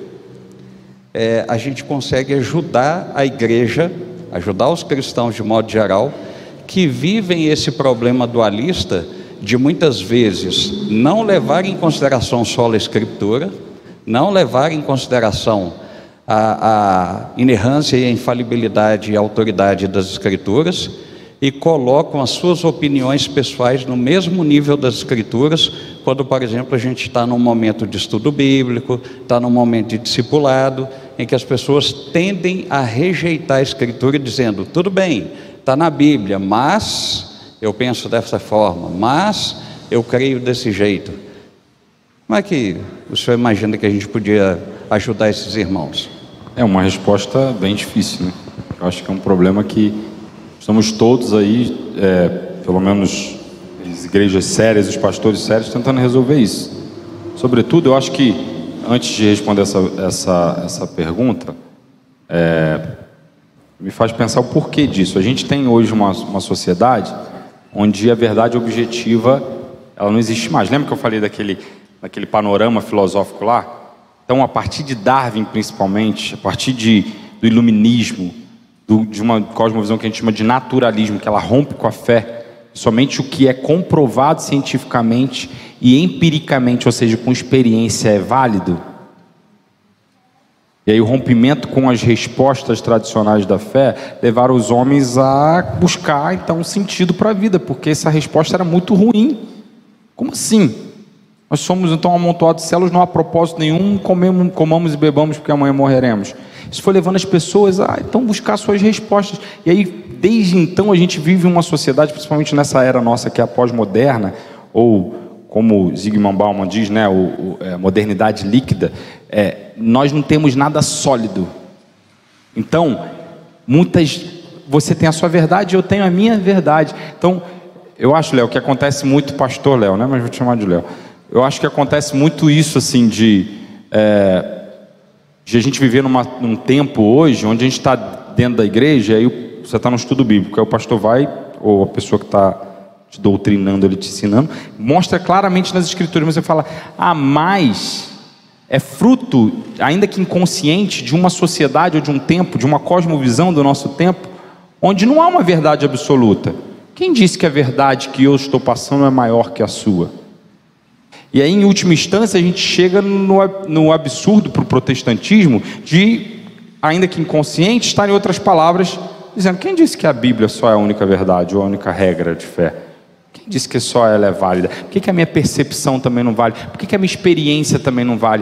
a gente consegue ajudar a igreja, ajudar os cristãos de modo geral, que vivem esse problema dualista de muitas vezes não levar em consideração só a Escritura, não levar em consideração a inerrância e a infalibilidade e a autoridade das Escrituras, e colocam as suas opiniões pessoais no mesmo nível das Escrituras, quando, por exemplo, a gente está num momento de estudo bíblico, está num momento de discipulado, em que as pessoas tendem a rejeitar a Escritura, dizendo, tudo bem, está na Bíblia, mas eu penso dessa forma, mas eu creio desse jeito. Como é que o senhor imagina que a gente podia ajudar esses irmãos? É uma resposta bem difícil, né? Eu acho que é um problema que estamos todos aí, pelo menos as igrejas sérias, os pastores sérios, tentando resolver isso. Sobretudo, eu acho que, antes de responder essa pergunta, me faz pensar o porquê disso. A gente tem hoje uma sociedade onde a verdade objetiva ela não existe mais. Lembra que eu falei daquele panorama filosófico lá? Então, a partir de Darwin, principalmente, a partir do iluminismo, de uma cosmovisão que a gente chama de naturalismo, que ela rompe com a fé, somente o que é comprovado cientificamente e empiricamente, ou seja, com experiência, é válido. E aí o rompimento com as respostas tradicionais da fé levaram os homens a buscar, então, um sentido para a vida, porque essa resposta era muito ruim. Como assim? Nós somos, então, um amontoado de células, não há propósito nenhum, comamos e bebamos porque amanhã morreremos. Isso foi levando as pessoas a, então, buscar suas respostas. E aí, desde então, a gente vive uma sociedade, principalmente nessa era nossa, que é a pós-moderna, ou, como Zygmunt Bauman diz, né, a modernidade líquida, nós não temos nada sólido. Então, você tem a sua verdade, eu tenho a minha verdade. Então, eu acho, Léo, que acontece muito, pastor Léo, né, mas vou te chamar de Léo. Eu acho que acontece muito isso, assim, de a gente viver num tempo hoje, onde a gente está dentro da igreja, e aí você está no estudo bíblico, aí o pastor vai, ou a pessoa que está te doutrinando, ele te ensinando, mostra claramente nas escrituras, mas você fala, mas é fruto, ainda que inconsciente, de uma sociedade ou de um tempo, de uma cosmovisão do nosso tempo, onde não há uma verdade absoluta. Quem disse que a verdade que eu estou passando é maior que a sua? E aí, em última instância, a gente chega no absurdo para o protestantismo de, ainda que inconsciente, estar em outras palavras, dizendo, quem disse que a Bíblia só é a única verdade, ou a única regra de fé? Quem disse que só ela é válida? Por que a minha percepção também não vale? Por que a minha experiência também não vale?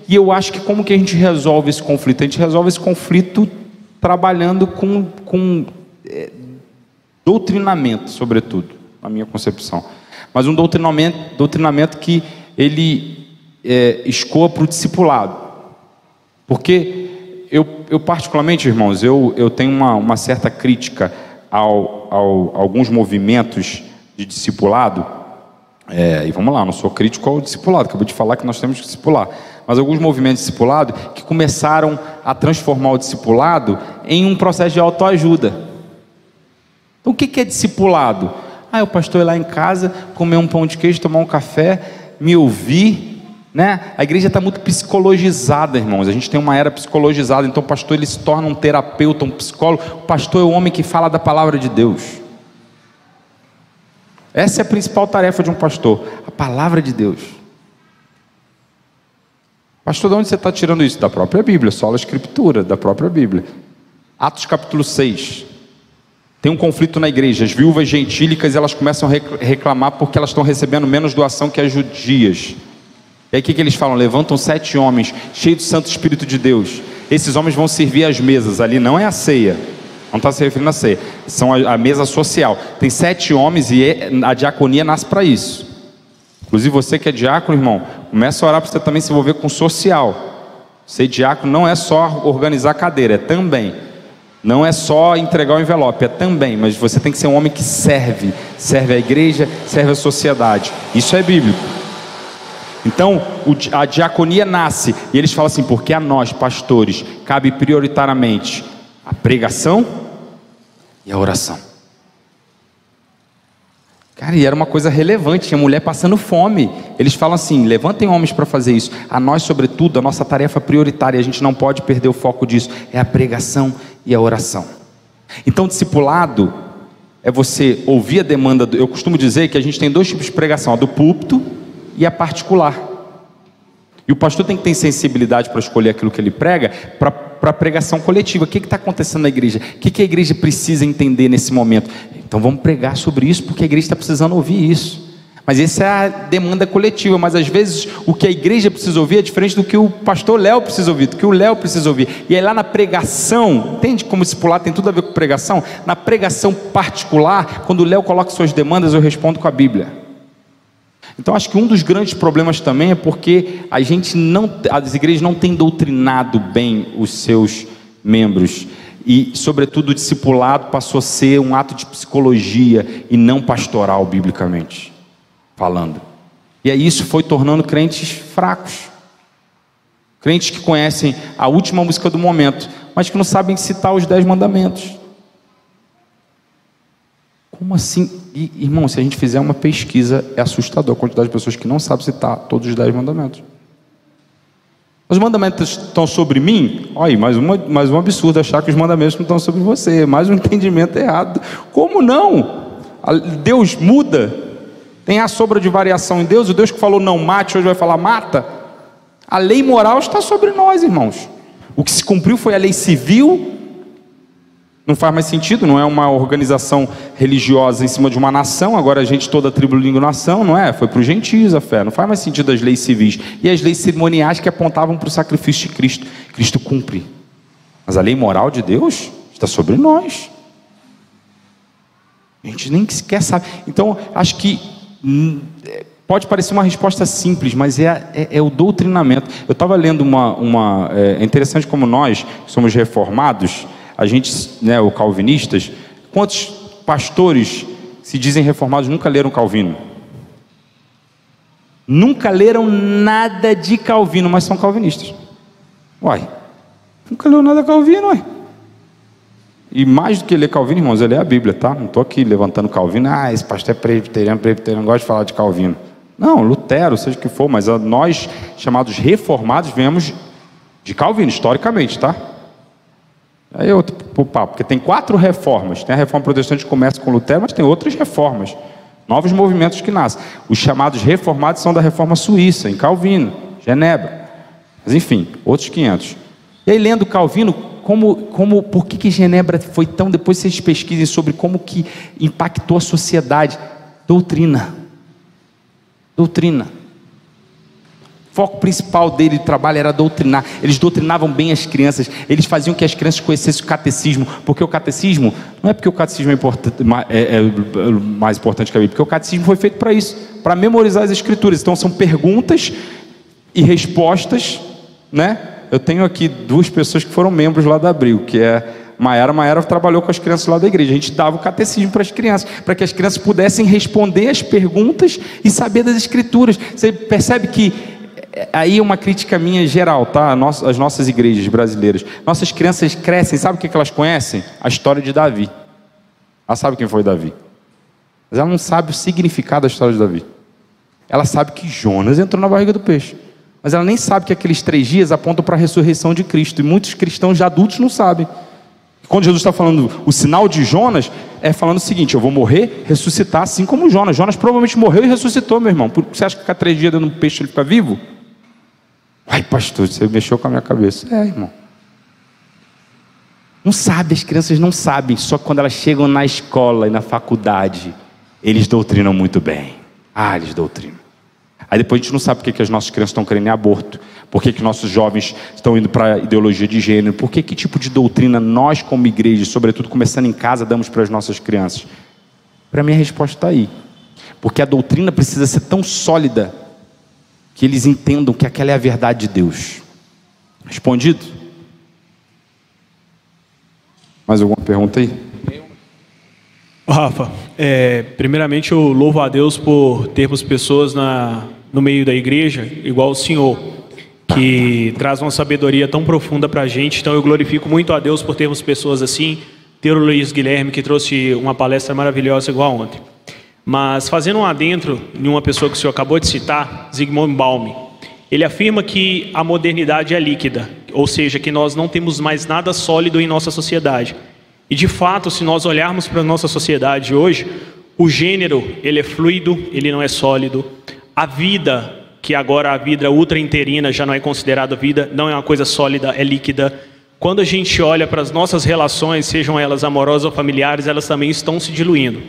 E eu acho que como que a gente resolve esse conflito? A gente resolve esse conflito trabalhando com doutrinamento, sobretudo, na minha concepção. Mas um doutrinamento que ele escoa para o discipulado. Porque eu particularmente, irmãos, eu tenho uma certa crítica a alguns movimentos de discipulado. E vamos lá, não sou crítico ao discipulado, acabei de falar que nós temos que discipular. Mas alguns movimentos de discipulado que começaram a transformar o discipulado em um processo de autoajuda. Então o que é discipulado? O pastor ir lá em casa, comer um pão de queijo, tomar um café, me ouvir, né? A igreja está muito psicologizada, irmãos. A gente tem uma era psicologizada. Então o pastor ele se torna um terapeuta, um psicólogo. O pastor é o homem que fala da palavra de Deus. Essa é a principal tarefa de um pastor, a palavra de Deus. Pastor, de onde você está tirando isso? Da própria Bíblia, sola Escritura, da própria Bíblia. Atos capítulo 6. Tem um conflito na igreja, as viúvas gentílicas elas começam a reclamar porque elas estão recebendo menos doação que as judias. E aí o que eles falam? Levantam 7 homens, cheios do Santo Espírito de Deus. Esses homens vão servir as mesas, ali não é a ceia, não está se referindo à ceia, são a mesa social. Tem 7 homens e a diaconia nasce para isso. Inclusive você que é diácono, irmão, começa a orar para você também se envolver com social. Ser diácono não é só organizar a cadeira, é também. Não é só entregar o envelope, é também, mas você tem que ser um homem que serve a igreja, serve a sociedade. Isso é bíblico. Então, a diaconia nasce, e eles falam assim, porque a nós, pastores, cabe prioritariamente a pregação e a oração. Cara, e era uma coisa relevante, tinha mulher passando fome. Eles falam assim, levantem homens para fazer isso. A nós, sobretudo, a nossa tarefa prioritária, a gente não pode perder o foco disso, é a pregação e a oração. Então, discipulado é você ouvir a demanda, eu costumo dizer que a gente tem dois tipos de pregação, a do púlpito e a particular. E o pastor tem que ter sensibilidade para escolher aquilo que ele prega, para a pregação coletiva. O que está acontecendo na igreja? O que a igreja precisa entender nesse momento? Então vamos pregar sobre isso, porque a igreja está precisando ouvir isso. Mas essa é a demanda coletiva, mas às vezes o que a igreja precisa ouvir é diferente do que o pastor Léo precisa ouvir, do que o Léo precisa ouvir. E aí lá na pregação, entende como discipular tem tudo a ver com pregação? Na pregação particular, quando o Léo coloca suas demandas, eu respondo com a Bíblia. Então acho que um dos grandes problemas também é porque as igrejas não têm doutrinado bem os seus membros. E sobretudo o discipulado passou a ser um ato de psicologia e não pastoral biblicamente falando. E aí isso foi tornando crentes fracos. Crentes que conhecem a última música do momento, mas que não sabem citar os 10 mandamentos. Como assim? E, irmão, se a gente fizer uma pesquisa, é assustador a quantidade de pessoas que não sabem citar todos os 10 mandamentos. Os mandamentos estão sobre mim? Olha, mais um absurdo achar que os mandamentos não estão sobre você. Mais um entendimento errado. Como não? Deus muda. Tem a sombra de variação em Deus. O Deus que falou não mate, hoje vai falar mata. A lei moral está sobre nós, irmãos. O que se cumpriu foi a lei civil. Não faz mais sentido, não é uma organização religiosa em cima de uma nação. Agora a gente toda tribo, língua, nação, não é? Foi para os gentios a fé. Não faz mais sentido as leis civis. E as leis cerimoniais que apontavam para o sacrifício de Cristo. Cristo cumpre. Mas a lei moral de Deus está sobre nós. A gente nem sequer sabe. Então, acho que pode parecer uma resposta simples, mas é o doutrinamento. Eu estava lendo é interessante como nós, que somos reformados, a gente, né, os calvinistas, quantos pastores se dizem reformados nunca leram Calvino? Nunca leram nada de Calvino, mas são calvinistas. Uai, nunca leu nada de Calvino, uai. E mais do que ler Calvino, irmãos, é ler a Bíblia, tá? Não estou aqui levantando Calvino, esse pastor é presbiteriano, não gosta de falar de Calvino. Não, Lutero, seja o que for, mas nós, chamados reformados, viemos de Calvino, historicamente, tá? Aí outro papo, porque tem 4 reformas. Tem a reforma protestante que começa com Lutero, mas tem outras reformas, novos movimentos que nascem. Os chamados reformados são da reforma suíça, em Calvino, Genebra. Mas enfim, outros 500. E aí lendo Calvino, por que Genebra foi tão... Depois vocês pesquisem sobre como que impactou a sociedade. Doutrina. O foco principal dele de trabalho era doutrinar. Eles doutrinavam bem as crianças. Eles faziam que as crianças conhecessem o catecismo. Porque o catecismo, não é porque o catecismo é mais importante que a Bíblia, porque o catecismo foi feito para isso, para memorizar as escrituras. Então são perguntas e respostas, né? Eu tenho aqui 2 pessoas que foram membros lá da Abril, que é Maiara trabalhou com as crianças lá da igreja. A gente dava o catecismo para as crianças, para que as crianças pudessem responder as perguntas e saber das escrituras. Você percebe que aí é uma crítica minha geral, tá? As nossas igrejas brasileiras. Nossas crianças crescem, sabe o que elas conhecem? A história de Davi. Ela sabe quem foi Davi. Mas ela não sabe o significado da história de Davi. Ela sabe que Jonas entrou na barriga do peixe. Mas ela nem sabe que aqueles 3 dias apontam para a ressurreição de Cristo. E muitos cristãos já adultos não sabem. Quando Jesus está falando o sinal de Jonas, é falando o seguinte: eu vou morrer, ressuscitar, assim como Jonas. Jonas provavelmente morreu e ressuscitou, meu irmão. Você acha que ficar 3 dias dentro de um peixe ele fica vivo? Ai, pastor, você mexeu com a minha cabeça. Irmão. Não sabe, as crianças não sabem. Só que quando elas chegam na escola e na faculdade, eles doutrinam muito bem. Eles doutrinam. Aí depois a gente não sabe por que as nossas crianças estão querendo aborto. Por que nossos jovens estão indo para a ideologia de gênero. Por que tipo de doutrina nós como igreja, sobretudo começando em casa, damos para as nossas crianças? Para mim a resposta está aí. Porque a doutrina precisa ser tão sólida que eles entendam que aquela é a verdade de Deus. Respondido? Mais alguma pergunta aí? Rafa, primeiramente eu louvo a Deus por termos pessoas no meio da igreja, igual o senhor, que traz uma sabedoria tão profunda para a gente. Então eu glorifico muito a Deus por termos pessoas assim, ter o Luiz Guilherme, que trouxe uma palestra maravilhosa igual ontem. Mas fazendo um adentro em uma pessoa que o senhor acabou de citar, Zygmunt Bauman, ele afirma que a modernidade é líquida, ou seja, que nós não temos mais nada sólido em nossa sociedade. E de fato, se nós olharmos para a nossa sociedade hoje, o gênero, ele é fluido, ele não é sólido. A vida, que agora a vida ultra-interina já não é considerada vida, não é uma coisa sólida, é líquida. Quando a gente olha para as nossas relações, sejam elas amorosas ou familiares, elas também estão se diluindo.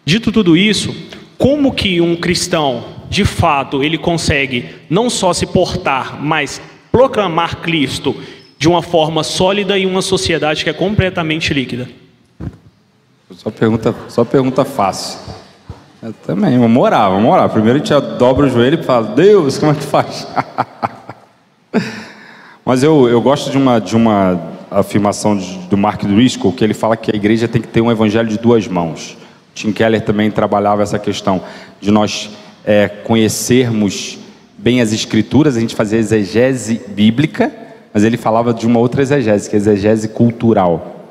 Dito tudo isso, como que um cristão, de fato, ele consegue não só se portar, mas proclamar Cristo de uma forma sólida em uma sociedade que é completamente líquida? Só pergunta fácil. Eu também, vamos orar. Primeiro a gente dobra o joelho e fala, Deus, como é que faz? Mas eu gosto de uma afirmação do Mark Driscoll, que ele fala que a igreja tem que ter um evangelho de duas mãos. Tim Keller também trabalhava essa questão de nós conhecermos bem as escrituras, a gente fazia exegese bíblica, mas ele falava de uma outra exegese, que é a exegese cultural.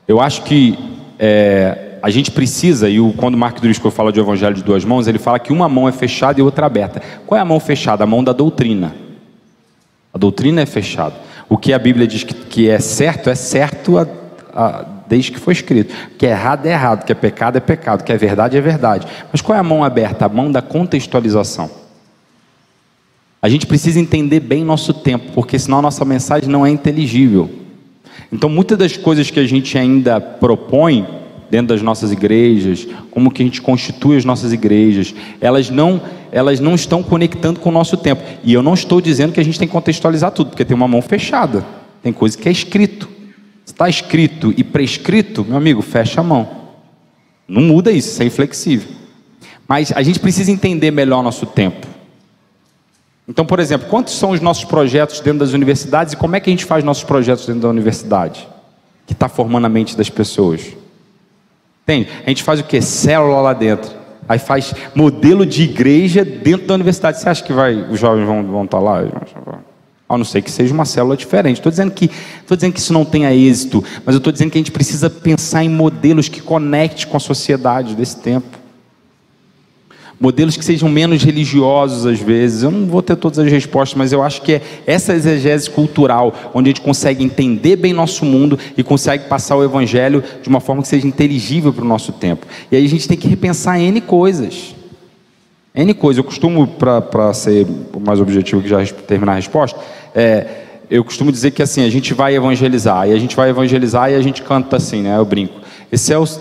Eu acho que a gente precisa, quando o Mark Driscoll fala de evangelho de duas mãos, ele fala que uma mão é fechada e outra aberta. Qual é a mão fechada? A mão da doutrina. A doutrina é fechada. O que a Bíblia diz que é certo desde que foi escrito. Que é errado, que é pecado, que é verdade. Mas qual é a mão aberta? A mão da contextualização. A gente precisa entender bem nosso tempo, porque senão a nossa mensagem não é inteligível. Então muitas das coisas que a gente ainda propõe dentro das nossas igrejas, como que a gente constitui as nossas igrejas, elas não estão conectando com o nosso tempo. E eu não estou dizendo que a gente tem que contextualizar tudo, porque tem uma mão fechada, tem coisa que é escrito. Se está escrito e prescrito, meu amigo, fecha a mão. Não muda isso é inflexível. Mas a gente precisa entender melhor o nosso tempo. Então, por exemplo, quantos são os nossos projetos dentro das universidades e como é que a gente faz nossos projetos dentro da universidade? Que está formando a mente das pessoas. Entende? A gente faz o quê? Célula lá dentro. Aí faz modelo de igreja dentro da universidade. Você acha que os jovens vão estar lá? A não ser que seja uma célula diferente. Estou dizendo que isso não tenha êxito, mas eu estou dizendo que a gente precisa pensar em modelos que conectem com a sociedade desse tempo. Modelos que sejam menos religiosos às vezes. Eu não vou ter todas as respostas, mas eu acho que é essa exegese cultural, onde a gente consegue entender bem nosso mundo e consegue passar o evangelho de uma forma que seja inteligível para o nosso tempo. E aí a gente tem que repensar N coisas. N coisas. Eu costumo, para ser mais objetivo que já terminar a resposta, eu costumo dizer que assim, a gente vai evangelizar, e a gente canta assim, né? Eu brinco.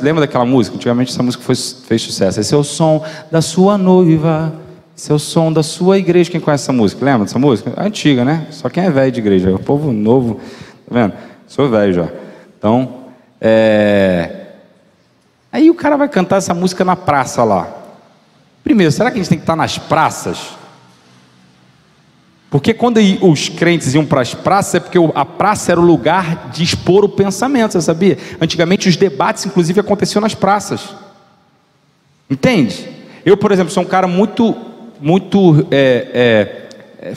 Lembra daquela música? Antigamente essa música fez sucesso. Esse é o som da sua noiva, esse é o som da sua igreja. Quem conhece essa música? Lembra dessa música? É antiga, né? Só quem é velho de igreja. O povo novo, tá vendo? Sou velho já. Então, aí o cara vai cantar essa música na praça lá. Primeiro, será que a gente tem que estar nas praças? Porque quando os crentes iam para as praças, é porque a praça era o lugar de expor o pensamento, você sabia? Antigamente os debates, inclusive, aconteciam nas praças. Entende? Eu, por exemplo, sou um cara muito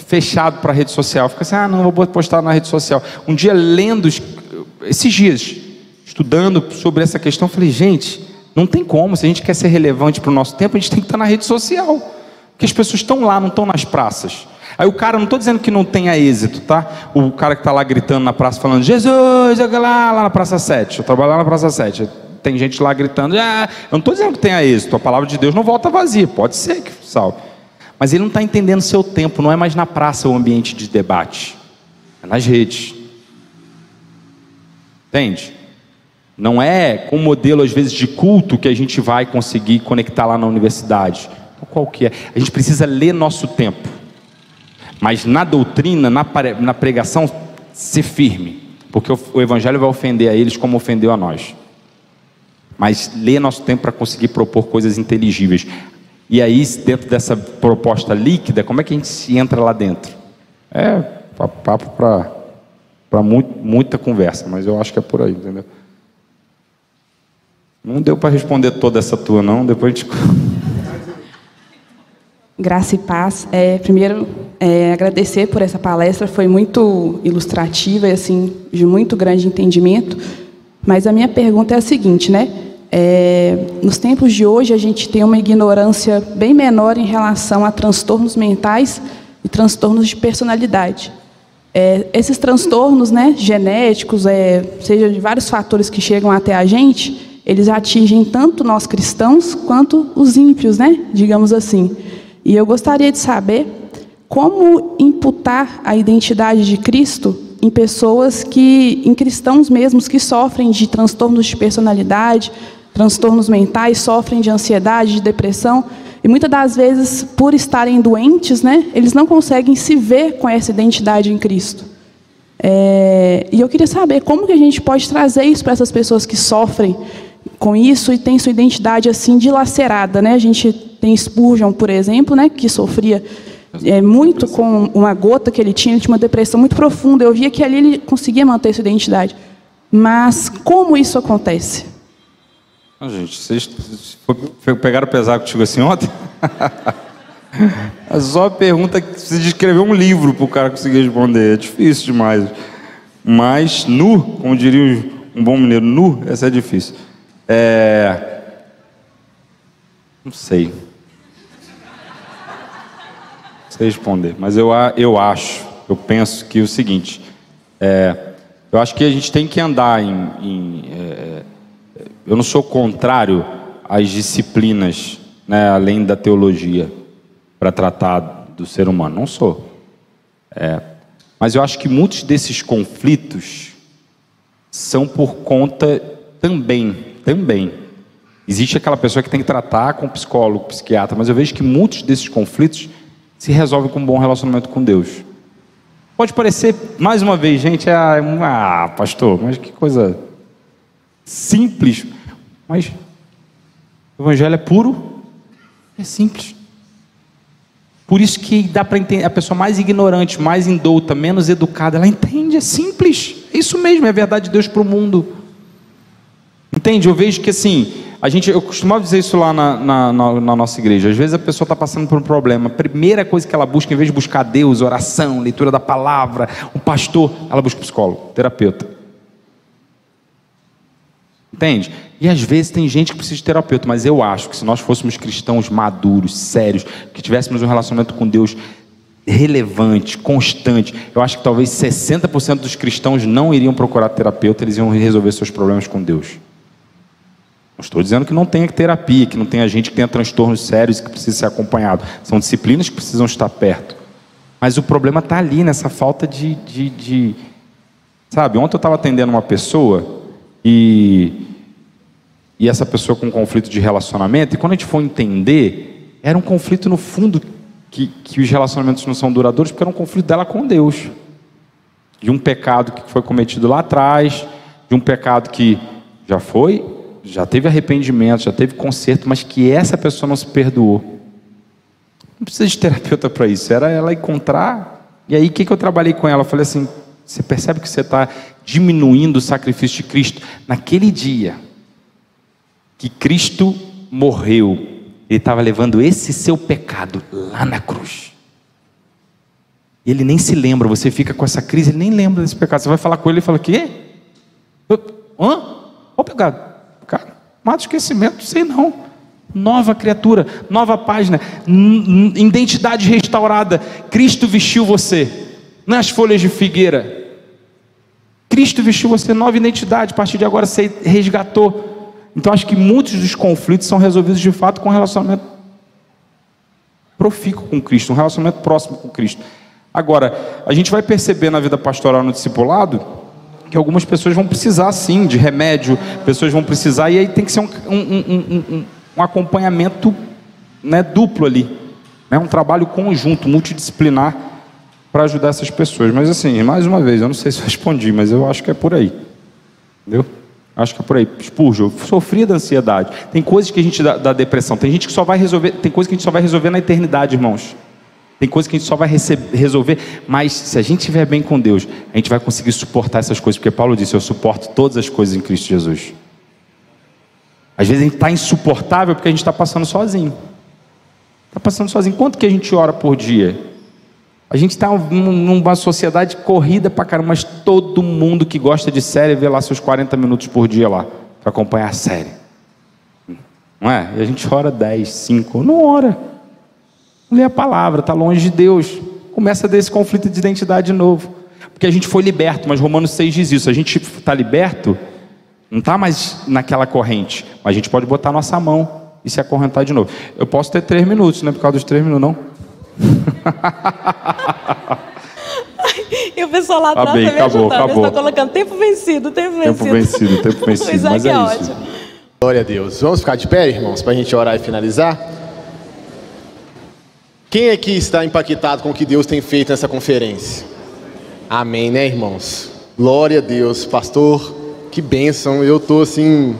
fechado para a rede social. Fica assim, não vou postar na rede social. Um dia lendo, esses dias, estudando sobre essa questão, eu falei, gente, não tem como. Se a gente quer ser relevante para o nosso tempo, a gente tem que estar na rede social. Porque as pessoas estão lá, não estão nas praças. Aí o cara, não estou dizendo que não tenha êxito, tá? O cara que está lá gritando na praça, falando, Jesus, lá na Praça 7, eu trabalho lá na Praça 7, tem gente lá gritando, eu não estou dizendo que tenha êxito, a palavra de Deus não volta vazia, pode ser que salve. Mas ele não está entendendo seu tempo, não é mais na praça o ambiente de debate, é nas redes. Entende? Não é com modelo, às vezes, de culto que a gente vai conseguir conectar lá na universidade. Então, qual que é? A gente precisa ler nosso tempo. Mas na doutrina, na pregação, ser firme. Porque o evangelho vai ofender a eles como ofendeu a nós. Mas ler nosso tempo para conseguir propor coisas inteligíveis. E aí, dentro dessa proposta líquida, como é que a gente se entra lá dentro? É papo para muita conversa, mas eu acho que é por aí, entendeu? Não deu para responder toda essa tua, não. Depois a gente... Graça e paz. Primeiro, agradecer por essa palestra, foi muito ilustrativa e assim, de muito grande entendimento. Mas a minha pergunta é a seguinte, né? Nos tempos de hoje, a gente tem uma ignorância bem menor em relação a transtornos mentais e transtornos de personalidade. Esses transtornos, né, genéticos, seja de vários fatores que chegam até a gente, eles atingem tanto nós cristãos quanto os ímpios, né, digamos assim. E eu gostaria de saber como imputar a identidade de Cristo em pessoas em cristãos mesmos que sofrem de transtornos de personalidade, transtornos mentais, sofrem de ansiedade, de depressão, e muitas das vezes, por estarem doentes, né, eles não conseguem se ver com essa identidade em Cristo. E eu queria saber como que a gente pode trazer isso para essas pessoas que sofrem com isso e têm sua identidade assim dilacerada, né? A gente tem Spurgeon, por exemplo, né, que sofria muito com uma gota que ele tinha uma depressão muito profunda. Eu via que ali ele conseguia manter sua identidade. Mas como isso acontece? Gente, vocês pegaram pesado contigo assim ontem? É só a pergunta que você escreveu um livro para o cara conseguir responder. É difícil demais. Mas como diria um bom mineiro, essa é difícil. Não sei responder, mas eu penso que é o seguinte, eu acho que a gente tem que andar eu não sou contrário às disciplinas, né, além da teologia, para tratar do ser humano, não sou. Mas eu acho que muitos desses conflitos são por conta também. Existe aquela pessoa que tem que tratar com psicólogo, psiquiatra, mas eu vejo que muitos desses conflitos se resolvem com um bom relacionamento com Deus. Pode parecer, mais uma vez, gente, pastor, mas que coisa simples. Mas o evangelho é puro, é simples. Por isso que dá para entender, a pessoa mais ignorante, mais indouta, menos educada, ela entende, é simples. É isso mesmo, é a verdade de Deus para o mundo. Entende? Eu vejo que assim, eu costumava dizer isso lá na nossa igreja. Às vezes a pessoa está passando por um problema. A primeira coisa que ela busca, em vez de buscar Deus, oração, leitura da palavra, um pastor, ela busca um psicólogo, terapeuta. Entende? E às vezes tem gente que precisa de terapeuta, mas eu acho que se nós fôssemos cristãos maduros, sérios, que tivéssemos um relacionamento com Deus relevante, constante, eu acho que talvez 60% dos cristãos não iriam procurar terapeuta, eles iam resolver seus problemas com Deus. Não estou dizendo que não tenha terapia, que não tenha gente que tenha transtornos sérios e que precisa ser acompanhado. São disciplinas que precisam estar perto. Mas o problema está ali, nessa falta de... Sabe, ontem eu estava atendendo uma pessoa e essa pessoa com um conflito de relacionamento, e quando a gente for entender, era um conflito no fundo que os relacionamentos não são duradouros, porque era um conflito dela com Deus. De um pecado que foi cometido lá atrás, de um pecado que já teve arrependimento, já teve conserto, mas que essa pessoa não se perdoou. Não precisa de terapeuta para isso, era ela encontrar. E aí o que eu trabalhei com ela? Eu falei assim, você percebe que você está diminuindo o sacrifício de Cristo? Naquele dia que Cristo morreu, Ele estava levando esse seu pecado lá na cruz. Ele nem se lembra, você fica com essa crise, ele nem lembra desse pecado. Você vai falar com ele e fala, quê? Qual pecado? Cara, mata o esquecimento, sei não. Nova criatura, nova página, identidade restaurada. Cristo vestiu você, nas folhas de figueira. Cristo vestiu você, nova identidade. A partir de agora você resgatou. Então acho que muitos dos conflitos são resolvidos de fato com um relacionamento profícuo com Cristo, um relacionamento próximo com Cristo. Agora, a gente vai perceber na vida pastoral, no discipulado, que algumas pessoas vão precisar sim de remédio, pessoas vão precisar, e aí tem que ser um acompanhamento, né, duplo ali, né, um trabalho conjunto, multidisciplinar, para ajudar essas pessoas. Mas assim, mais uma vez, eu não sei se eu respondi, mas eu acho que é por aí, entendeu? Acho que é por aí. Spurgeon, eu sofria da ansiedade. Tem coisas que a gente da depressão, tem gente que só vai resolver, tem coisas que a gente só vai resolver na eternidade, irmãos. Tem coisas que a gente só vai resolver, mas se a gente estiver bem com Deus, a gente vai conseguir suportar essas coisas, porque Paulo disse, eu suporto todas as coisas em Cristo Jesus. Às vezes a gente está insuportável porque a gente está passando sozinho. Está passando sozinho. Quanto que a gente ora por dia? A gente está numa sociedade corrida pra caramba, mas todo mundo que gosta de série vê lá seus 40 minutos por dia lá, para acompanhar a série. Não é? E a gente ora 10, 5, não ora. Não lê a palavra, está longe de Deus. Começa a ter esse conflito de identidade de novo. Porque a gente foi liberto, mas Romanos 6 diz isso. A gente está liberto, não está mais naquela corrente, mas a gente pode botar a nossa mão e se acorrentar de novo. Eu posso ter 3 minutos, não é por causa dos 3 minutos, não? E o pessoal lá atrás também ajudando. Eles estão colocando tempo vencido, tempo vencido. Tempo vencido, mas é ótimo. isso. Glória a Deus. Vamos ficar de pé, irmãos, para a gente orar e finalizar? Quem aqui está impactado com o que Deus tem feito nessa conferência? Amém, né, irmãos? Glória a Deus. Pastor, que bênção. Eu estou assim,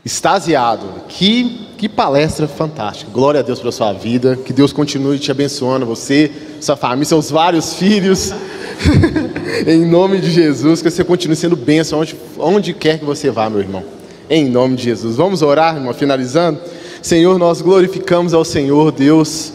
extasiado. Que palestra fantástica. Glória a Deus pela sua vida. Que Deus continue te abençoando, você, sua família, seus vários filhos. Em nome de Jesus, que você continue sendo bênção onde quer que você vá, meu irmão. Em nome de Jesus. Vamos orar, irmão, finalizando. Senhor, nós glorificamos ao Senhor, Deus,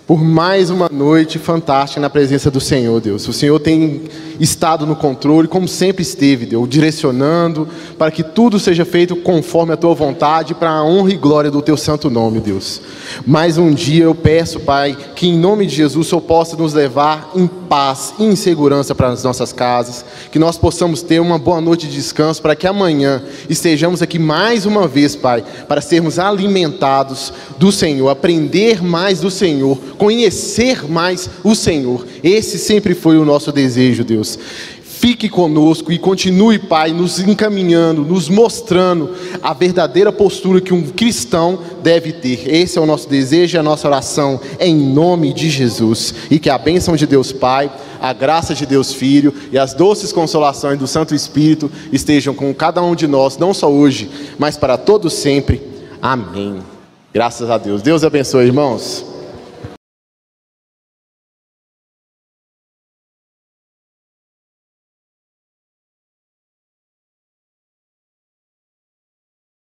por mais uma noite fantástica na presença do Senhor, Deus. O Senhor tem estado no controle, como sempre esteve, Deus, direcionando para que tudo seja feito conforme a Tua vontade, para a honra e glória do Teu santo nome, Deus. Mais um dia eu peço, Pai, que em nome de Jesus o Senhor possa nos levar em paz e em segurança para as nossas casas, que nós possamos ter uma boa noite de descanso, para que amanhã estejamos aqui mais uma vez, Pai, para sermos alimentados do Senhor, aprender mais do Senhor, conhecer mais o Senhor. Esse sempre foi o nosso desejo, Deus. Fique conosco e continue, Pai, nos encaminhando, nos mostrando a verdadeira postura que um cristão deve ter. Esse é o nosso desejo e a nossa oração, em nome de Jesus. E que a bênção de Deus Pai, a graça de Deus Filho e as doces consolações do Santo Espírito estejam com cada um de nós, não só hoje, mas para todos sempre. Amém. Graças a Deus. Deus abençoe, irmãos.